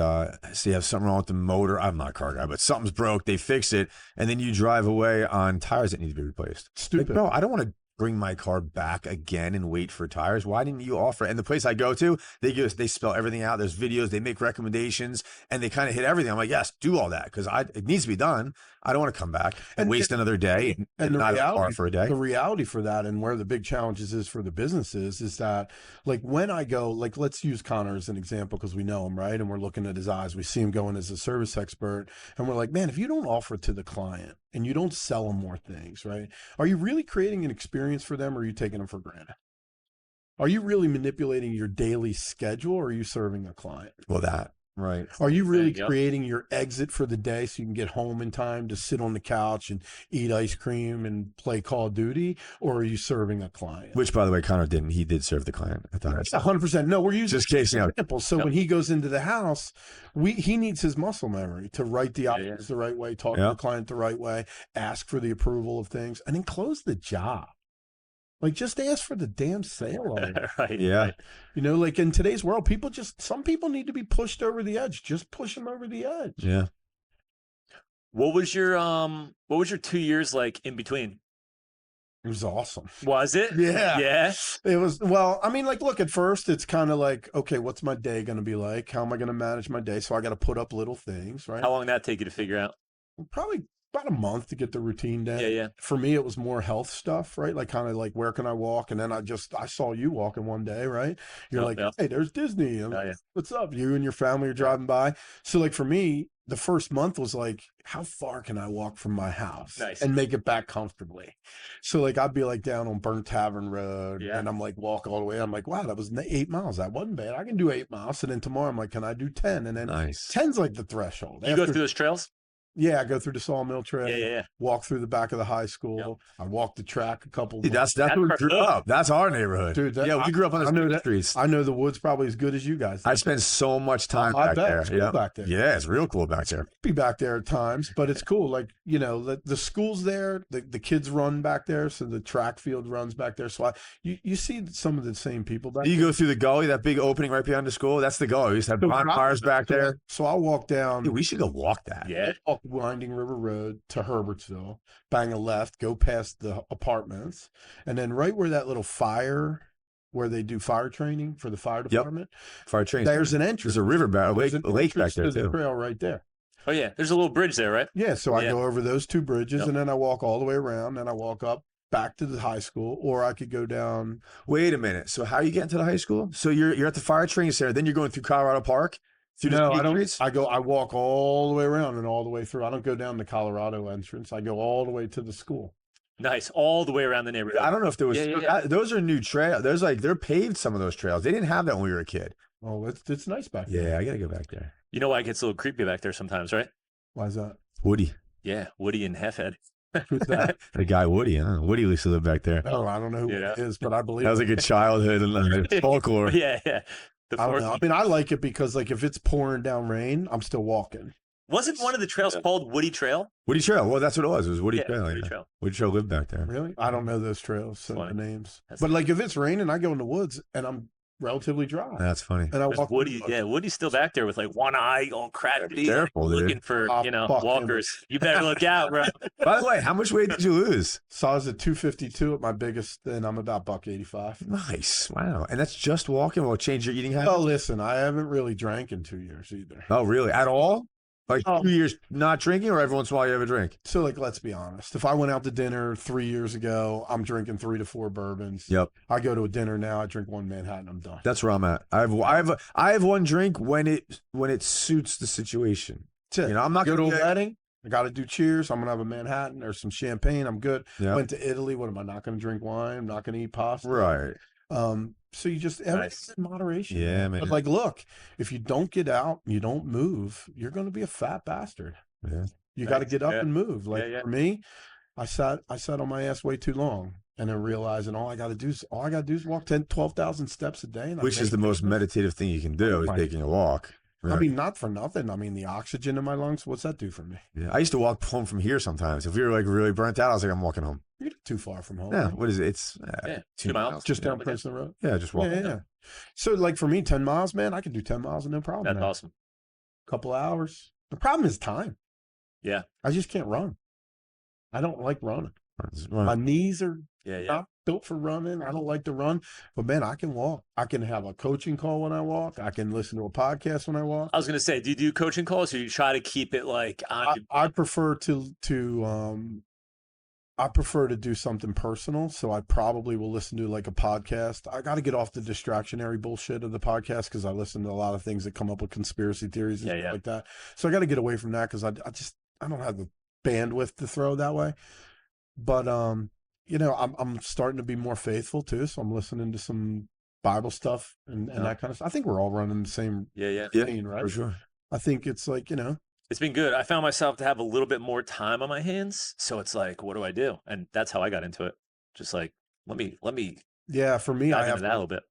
so you have something wrong with the motor. I'm not a car guy, but something's broke. They fix it. And then you drive away on tires that need to be replaced. Stupid. Like, bro, I don't want to bring my car back again and wait for tires. Why didn't you offer? And the place I go to, they spell everything out. There's videos, they make recommendations, and they kind of hit everything. I'm like, yes, do all that because it needs to be done. I don't want to come back and waste another day and not have a car for a day. The reality for that, and where the big challenges is for the businesses, is that like when I go, like let's use Connor as an example because we know him, right? And we're looking at his eyes. We see him going as a service expert, and we're like, man, if you don't offer it to the client and you don't sell them more things, right? Are you really creating an experience for them, or are you taking them for granted? Are you really manipulating your daily schedule, or are you serving a client? Well, that. Right. Are you really creating your exit for the day so you can get home in time to sit on the couch and eat ice cream and play Call of Duty? Or are you serving a client? Which, by the way, Connor didn't. He did serve the client. I thought 100%. No, we're using just casing out. Example. So when he goes into the house, he needs his muscle memory to write the options the right way, talk to the client the right way, ask for the approval of things, and then close the job. Like, just ask for the damn sale of it. Right. Yeah. Like in today's world, some people need to be pushed over the edge. Just push them over the edge. Yeah. What was your 2 years like in between? It was awesome. Was it? Yeah. Yeah. It was, well, I mean, like, look, at first it's kind of like, okay, what's my day going to be like? How am I going to manage my day? So I got to put up little things, right? How long did that take you to figure out? Probably about a month to get the routine down. Yeah. For me, it was more health stuff, right? Like kind of like, where can I walk? And then I saw you walking one day, right? You're hey, there's Disney. What's up? You and your family are driving by. So like for me, the first month was like, how far can I walk from my house and make it back comfortably? So like, I'd be like down on Burnt Tavern Road and I'm like, walk all the way. I'm like, wow, that was 8 miles. That wasn't bad. I can do 8 miles. And then tomorrow I'm like, can I do 10? And then 10's like the threshold. You go through those trails? Yeah, I go through the Sawmill Trail. Yeah. Walk through the back of the high school. I walk the track a couple. Dude, that's where we grew up. That's our neighborhood. Dude, we grew up on the streets. I know the woods probably as good as you guys. I spent so much time back there. It's cool back there. Yeah, it's real cool back there. Be back there at times, but it's cool. Like, the school's there, the kids run back there, so the track field runs back there. So you see some of the same people back there. You go through the gully, that big opening right behind the school. That's the gully. We used to have bonfires back there. So I'll walk down. Dude, we should go walk that. Yeah. Walk Winding River Road to Herbertsville, bang a left, go past the apartments, and then right where that little where they do fire training for the fire department. Fire training. There's an entrance. There's a river back, a lake back there too. too. Trail right there. Oh yeah, there's a little bridge there, right? Yeah, so I go over those two bridges, and then I walk all the way around, and I walk up back to the high school, or I could go down. Wait a minute. So how are you getting to the high school? So you're at the fire training center, then you're going through Colorado Park. No, I don't. I walk all the way around and all the way through. I don't go down the Colorado entrance. I go all the way to the school. Nice, all the way around the neighborhood. I don't know if there was. Those are new trails. There's they're paved some of those trails. They didn't have that when we were a kid. Oh, it's nice back there. Yeah, I gotta go back there. You know why it gets a little creepy back there sometimes, right? Why is that? Woody. Yeah, Woody and Heffhead. Who's that? The guy Woody. Huh? Woody used to live back there. Oh, I don't know who it is, but I believe that was like a childhood and folklore. Yeah. I don't know. I mean, I like it because like if it's pouring down rain, I'm still walking. Wasn't one of the trails called Woody Trail? Woody Trail. Well, that's what it was. It was Woody Trail. Woody Trail. Woody Trail lived back there. Really? I don't know those trails, so the names. But like if it's raining, I go in the woods and I'm relatively dry. That's funny. And I walk Woody. Yeah, Woody's still back there with like one eye all crafty. Careful, dude. Looking for walkers. You better look out, bro. By the way, how much weight did you lose? So I was at 252 at my biggest, and I'm about $185. Nice. Wow. And that's just walking. Will it change your eating habits? Oh, listen, I haven't really drank in 2 years either. Oh, really? At all? Like 2 years not drinking, or every once in a while you have a drink? So, like, let's be honest. If I went out to dinner 3 years ago, I'm drinking 3 to 4 bourbons. Yep. I go to a dinner now, I drink one Manhattan, I'm done. That's where I'm at. I have one drink when it suits the situation. That's it. You know, I'm not go going to a wedding. I got to do cheers. I'm gonna have a Manhattan or some champagne. I'm good. Yep. Went to Italy. What am I not going to drink wine? I'm not going to eat pasta. Right. So you just everything's in moderation. Yeah, man. But like, look, if you don't get out, you don't move, you're going to be a fat bastard. Yeah. You got to get up and move. Like Yeah. for me, I sat on my ass way too long, and then realizing all I got to do is walk 10, 12,000 steps a day. And Which is the most meditative thing you can do, is taking a walk. I mean, not for nothing. I mean, the oxygen in my lungs, what's that do for me? Yeah, I used to walk home from here sometimes. If we were like really burnt out, I was like, I'm walking home. You're not too far from home. Yeah, right? what is it? It's 2 miles. Just down Princeton Road. Yeah, just walk. Yeah. So like for me, 10 miles, man, I can do 10 miles and no problem. That's awesome. Couple of hours. The problem is time. Yeah. I just can't run. I don't like running. Right. My knees are Yeah. not built for running. I don't like to run, but man, I can walk. I can have a coaching call when I walk. I can listen to a podcast when I walk. I was going to say, do you do coaching calls, or you try to keep it like on? I prefer to I prefer to do something personal, so I probably will listen to like a podcast. I got to get off the distractionary bullshit of the podcast because I listen to a lot of things that come up with conspiracy theories and stuff like that. So I got to get away from that because I don't have the bandwidth to throw that way. But you know, I'm starting to be more faithful too, so I'm listening to some Bible stuff and that kind of stuff. I think we're all running the same lane, right? For sure. I think it's like, you know, it's been good. I found myself to have a little bit more time on my hands, so it's like, what do I do? And that's how I got into it. Just like, let me. Yeah, for me, I have that a little bit.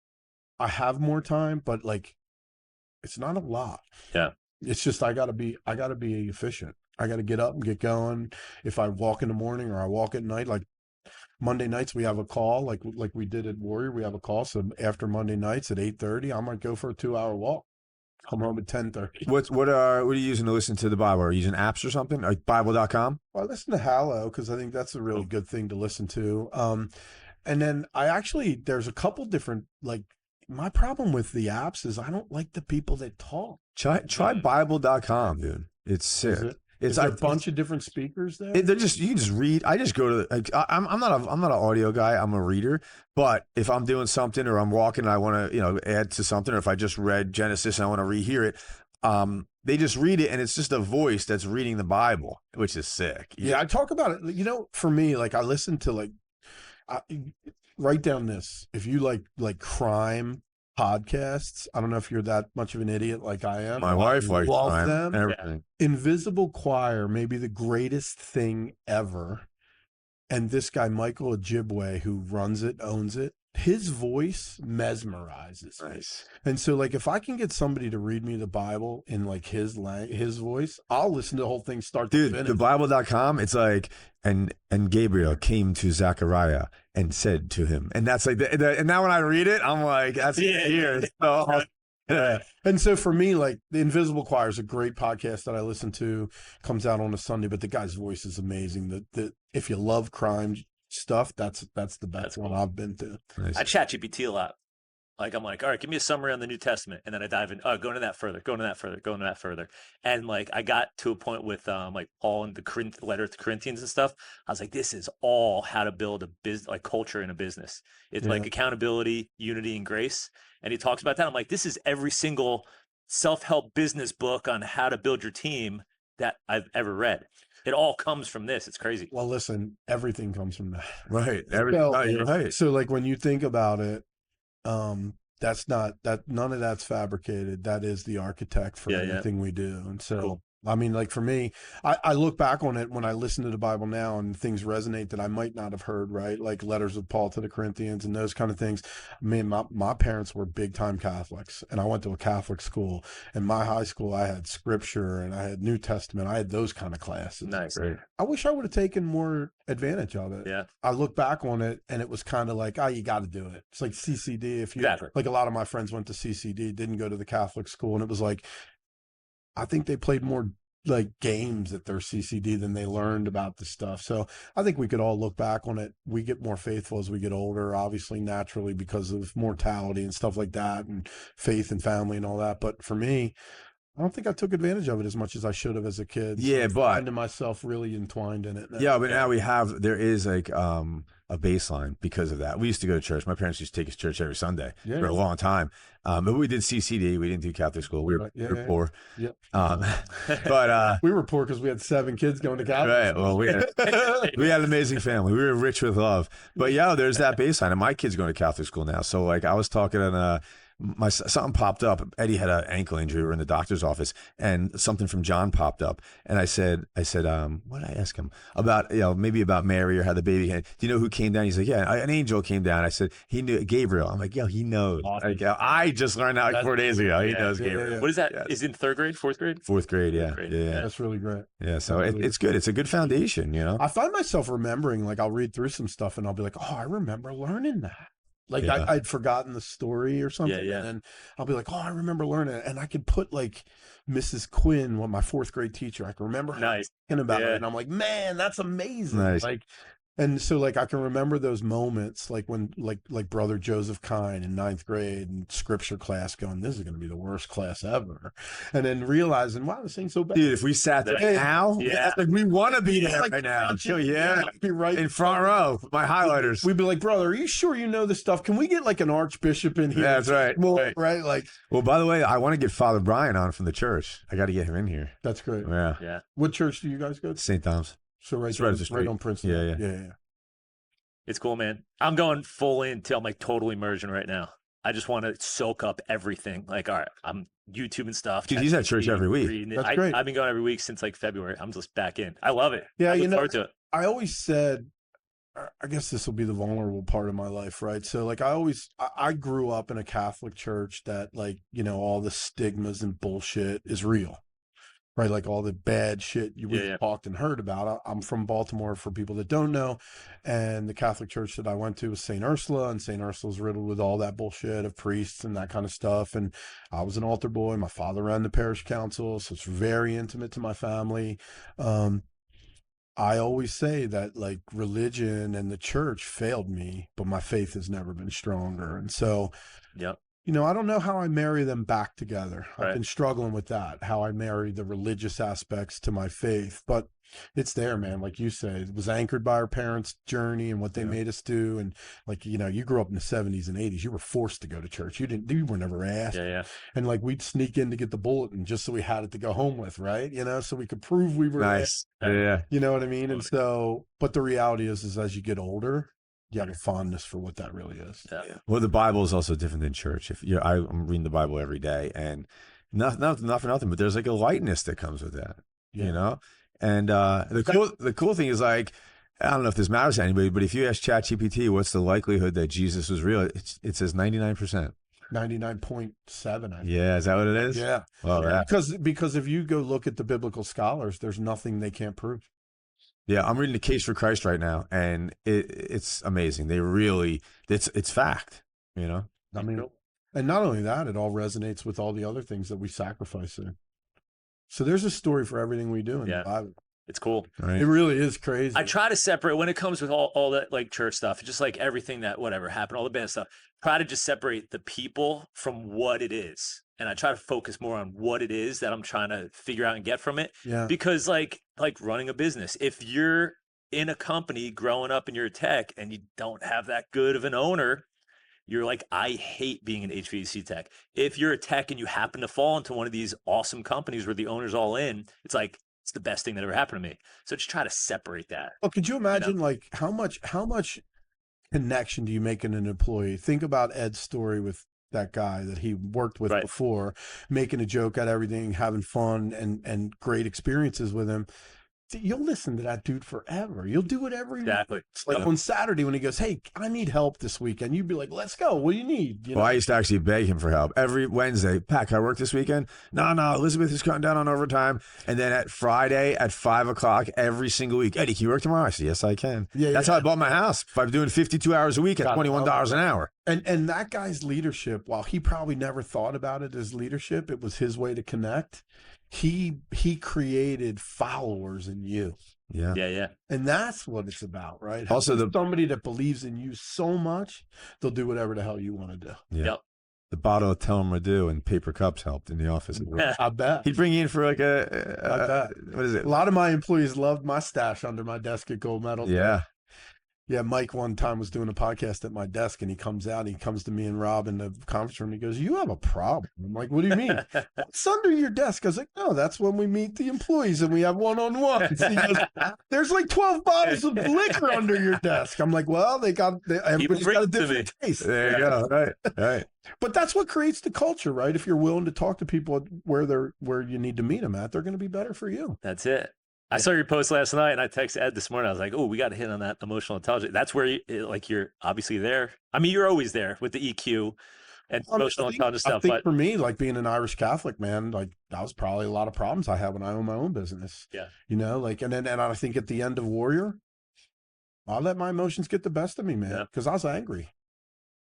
I have more time, but like, it's not a lot. Yeah, it's just I gotta be efficient. I gotta get up and get going. If I walk in the morning or I walk at night, like Monday nights we have a call, like we did at Warrior, we have a call. So after Monday nights at 8:30, I might go for a 2-hour walk. Come home at 10:30. What are you using to listen to the Bible? Are you using apps or something? Like Bible.com? Well, I listen to Hallow because I think that's a really good thing to listen to. And then there's a couple different, like, my problem with the apps is I don't like the people that talk. Try Bible.com, dude. It's sick. Is there a bunch of different speakers there? You can just read. I just go to I'm not an audio guy. I'm a reader. But if I'm doing something or I'm walking and I want to add to something, or if I just read Genesis and I want to rehear it, they just read it and it's just a voice that's reading the Bible, which is sick. Yeah, I talk about it. You know, for me, like I listen to write down this. If you like crime podcasts, I don't know if you're that much of an idiot like I am. My wife likes crime. Them. Everything. Invisible Choir may be the greatest thing ever. And this guy, Michael Ojibwe, who runs it, owns it, his voice mesmerizes me. Nice. And so, like, if I can get somebody to read me the Bible in like his voice, I'll listen to the whole thing start to finish. The Bible.com, it's like, and Gabriel came to Zechariah and said to him, and that's like, and now when I read it, I'm like, that's here. So, yeah. And so for me, like the Invisible Choir is a great podcast that I listen to. Comes out on a Sunday, but the guy's voice is amazing. The if you love crime stuff, that's the best one I've been to. Nice. I chat GPT a lot. Like I'm like, all right, give me a summary on the New Testament, and then I dive in. Oh, go into that further. Go into that further. Go into that further. And like I got to a point with like Paul and the letter to Corinthians and stuff. I was like, this is all how to build a business, like culture in a business. It's like accountability, unity, and grace. And he talks about that. I'm like, this is every single self-help business book on how to build your team that I've ever read. It all comes from this. It's crazy. Well, listen, everything comes from that. Right. You're right. So like when you think about it, that's not that none of that's fabricated. That is the architect for everything we do. And so I mean, like for me, I look back on it when I listen to the Bible now and things resonate that I might not have heard, right? Like letters of Paul to the Corinthians and those kind of things. I mean, my parents were big time Catholics and I went to a Catholic school. In my high school, I had scripture and I had New Testament. I had those kind of classes. Nice. Right. I wish I would have taken more advantage of it. Yeah. I look back on it and it was kind of like, you got to do it. It's like CCD. If you like a lot of my friends went to CCD, didn't go to the Catholic school. And it was like, I think they played more like games at their CCD than they learned about the stuff. So I think we could all look back on it. We get more faithful as we get older, obviously naturally because of mortality and stuff like that and faith and family and all that. But for me, I don't think I took advantage of it as much as I should have as a kid. Yeah, so but I finding myself really entwined in it now. Yeah, but now there is like a baseline because of that. We used to go to church. My parents used to take us to church every Sunday for a long time. But we did CCD. We didn't do Catholic school. We were poor. Yep. But we were poor because we had 7 kids going to Catholic. Right. Well, we had an amazing family. We were rich with love. But there's that baseline. And my kid's going to Catholic school now. So like I was talking on something popped up. Eddie had an ankle injury. We were in the doctor's office, and something from John popped up. And I said, what did I ask him about? Maybe about Mary or how the baby came. Do you know who came down? He's like, yeah, an angel came down. I said, he knew Gabriel. I'm like, he knows. Awesome. Like, I just learned that like 4 days ago. He knows Gabriel. What is that? Is it in 3rd grade, 4th grade? 4th grade, yeah. Yeah. That's really great. Yeah, so it's good. It's a good foundation, I find myself remembering, like, I'll read through some stuff and I'll be like, oh, I remember learning that. Like, I'd forgotten the story or something. And then I'll be like, oh, I remember learning it. And I could put, like, Mrs. Quinn, my 4th grade teacher, I can remember her talking about it. And I'm like, man, that's amazing. Nice. Like, and so, like, I can remember those moments, like when, like Brother Joseph Kine in 9th grade and scripture class going, this is going to be the worst class ever. And then realizing, wow, this thing's so bad. Dude, if we sat there now, like we want to be there like, right now. Be right in front row, my highlighters. We'd be like, brother, are you sure you know this stuff? Can we get like an archbishop in here? That's right. Right. Like, well, by the way, I want to get Father Brian on from the church. I got to get him in here. That's great. Yeah. What church do you guys go to? St. Thomas. So right on Princeton. Yeah. It's cool, man. I'm going full into, I'm like total immersion right now. I just want to soak up everything. Like, all right, I'm YouTube and stuff. Dude, he's at church every week. That's great. I've been going every week since like February. I'm just back in. I love it. Yeah, I look forward to it. I always said, I guess this will be the vulnerable part of my life, right? So, like, I grew up in a Catholic church that, like, all the stigmas and bullshit is real. Right, like all the bad shit we've talked and heard about. I'm from Baltimore, for people that don't know, and the Catholic church that I went to was St. Ursula, and St. Ursula's riddled with all that bullshit of priests and that kind of stuff. And I was an altar boy. My father ran the parish council, so it's very intimate to my family. I always say that, like, religion and the church failed me, but my faith has never been stronger. And so, I don't know how I marry them back together. I've been struggling with that, how I marry the religious aspects to my faith. But it's there, man. Like you say, it was anchored by our parents' journey and what they made us do. And, like, you grew up in the 70s and 80s. You were forced to go to church. You were never asked. And, like, we'd sneak in to get the bulletin just so we had it to go home with, right? So we could prove we were nice. You know what I mean? And so, but the reality is as you get older, you have a fondness for what that really is. Well, the Bible is also different than church. I'm reading the Bible every day, and not for nothing, but there's like a lightness that comes with that, And the cool thing is, like, I don't know if this matters to anybody, but if you ask ChatGPT, what's the likelihood that Jesus was real? It says 99%. 99.7. Yeah, is that what it is? Yeah. Well, because if you go look at the biblical scholars, there's nothing they can't prove. Yeah, I'm reading The Case for Christ right now, and it's amazing. It's fact, I mean, and not only that, it all resonates with all the other things that we sacrifice in. So there's a story for everything we do in the Bible. It's cool. Right? It really is crazy. I try to separate when it comes with all that, like, church stuff, just like everything that whatever happened, all the bad stuff. Try to just separate the people from what it is. And I try to focus more on what it is that I'm trying to figure out and get from it. Yeah. Because like running a business, if you're in a company growing up and you're a tech and you don't have that good of an owner, you're like, I hate being an HVAC tech. If you're a tech and you happen to fall into one of these awesome companies where the owner's all in, it's like, it's the best thing that ever happened to me. So just try to separate that. Well, could you imagine like how much connection do you make in an employee? Think about Ed's story with that guy that he worked with before, making a joke at everything, having fun and great experiences with him. You'll listen to that dude forever. You'll do whatever he wants. Like on Saturday when he goes, hey, I need help this weekend. You'd be like, let's go. What do you need? Well, I used to actually beg him for help every Wednesday. Pat, can I work this weekend? No, Elizabeth is cutting down on overtime. And then at Friday at 5 o'clock every single week, Eddie, can you work tomorrow? I said, yes, I can. That's how I bought my house. If I'm doing 52 hours a week at $21 an hour. And that guy's leadership, while he probably never thought about it as leadership, it was his way to connect. He created followers in you. Yeah. And that's what it's about, right? Also, somebody that believes in you so much, they'll do whatever the hell you want to do. Yeah. Yep. The bottle of Tell 'em Redo and paper cups helped in the office. I bet. He'd bring you in for like what is it? A lot of my employees loved my stash under my desk at Gold Medal. Yeah. Yeah, Mike one time was doing a podcast at my desk, and he comes out, and he comes to me and Rob in the conference room. He goes, "You have a problem." I'm like, "What do you mean?" "What's under your desk?" I was like, "No, that's when we meet the employees and we have one-on-ones." He goes, "There's like 12 bottles of liquor under your desk." I'm like, "Well, everybody's got a different taste." There you go. Right. Right. But that's what creates the culture, right? If you're willing to talk to people where you need to meet them at, they're going to be better for you. That's it. I saw your post last night, and I texted Ed this morning. I was like, "Oh, we got to hit on that emotional intelligence." That's where you're obviously there. I mean, you're always there with the EQ and emotional intelligence stuff. I think But for me, like being an Irish Catholic, man, like that was probably a lot of problems I had when I owned my own business. yeah, You know, like, and I think at the end of Warrior, I let my emotions get the best of me, man, because I was angry.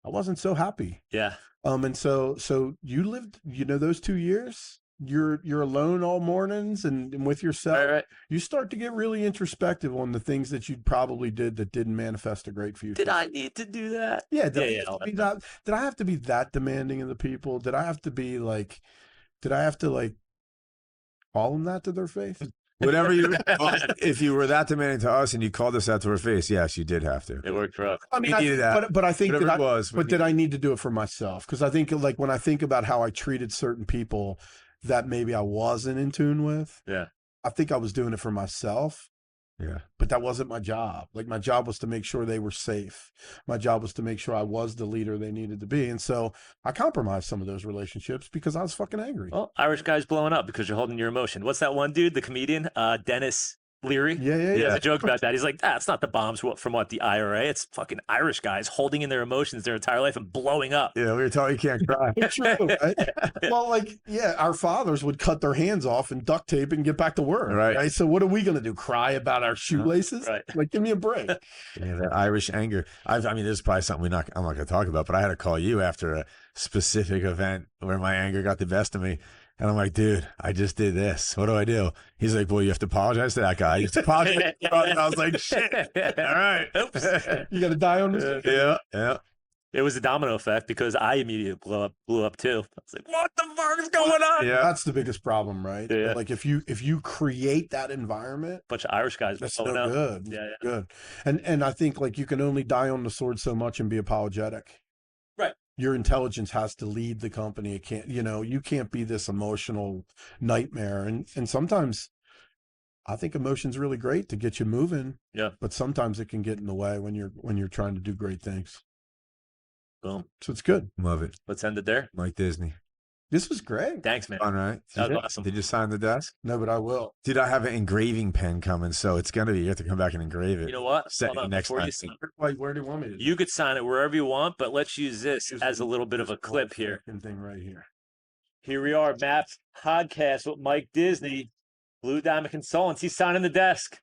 I wasn't so happy. yeah. And so you lived, those 2 years, you're alone all mornings and with yourself. Right. You start to get really introspective on the things that you probably did that didn't manifest a great future. Did I need to do that? Yeah. Yeah. Did I have to be that demanding of the people? Did I have to call them that to their face? Whatever if you were that demanding to us and you called us out to our face, yes, you did have to. It worked rough. I mean, We needed that. but I think Whatever that it was. but did I need to do it for myself? Because I think like when I think about how I treated certain people that maybe I wasn't in tune with, Yeah. I think I was doing it for myself. Yeah. But that wasn't my job. Like my job was to make sure they were safe. My job was to make sure I was the leader they needed to be. And so I compromised some of those relationships because I was fucking angry. Well, Irish guy's blowing up because you're holding your emotion. What's that one dude, the comedian, Dennis Leary? Yeah. There's a joke about that. He's like, it's not the bombs from the IRA. It's fucking Irish guys holding in their emotions their entire life and blowing up. Yeah, we were telling you can't cry. True, right? Well, our fathers would cut their hands off and duct tape and get back to work. Right. So what are we going to do? Cry about our shoelaces? Right. Like, give me a break. Yeah, that Irish anger. I mean, this is probably something I'm not going to talk about, but I had to call you after a specific event where my anger got the best of me. And I'm like, dude, I just did this. What do I do? He's like, well, you have to apologize to that guy. You have to apologize. And I was like, shit. All right. Oops. You got to die on this. Yeah. It was a domino effect because I immediately blew up too. I was like, what the fuck is going on? Yeah. That's the biggest problem, right? Yeah. Like if you create that environment, Bunch of Irish guys that's blowing no up. good. Yeah. Good. And I think like you can only die on the sword so much and be apologetic. Right. Your intelligence has to lead the company. It can't, you can't be this emotional nightmare. And sometimes I think emotion's really great to get you moving. Yeah. But sometimes it can get in the way when you're trying to do great things. Boom. So it's good. Love it. Let's end it there. Like Disney. This was great. Thanks, man. Fun, right? That was awesome. Did you sign the desk? No, but I will. Dude, I have an engraving pen coming, so it's going to be, you have to come back and engrave it. You know what? Set Hold it on, next before time. you sign it, Where do you want me to do? you could sign it wherever you want, but let's use this as a little bit of a clip here. Thing right here. Here we are, Maps Podcast with Mike Disney, Blue Diamond Consultants. He's signing the desk.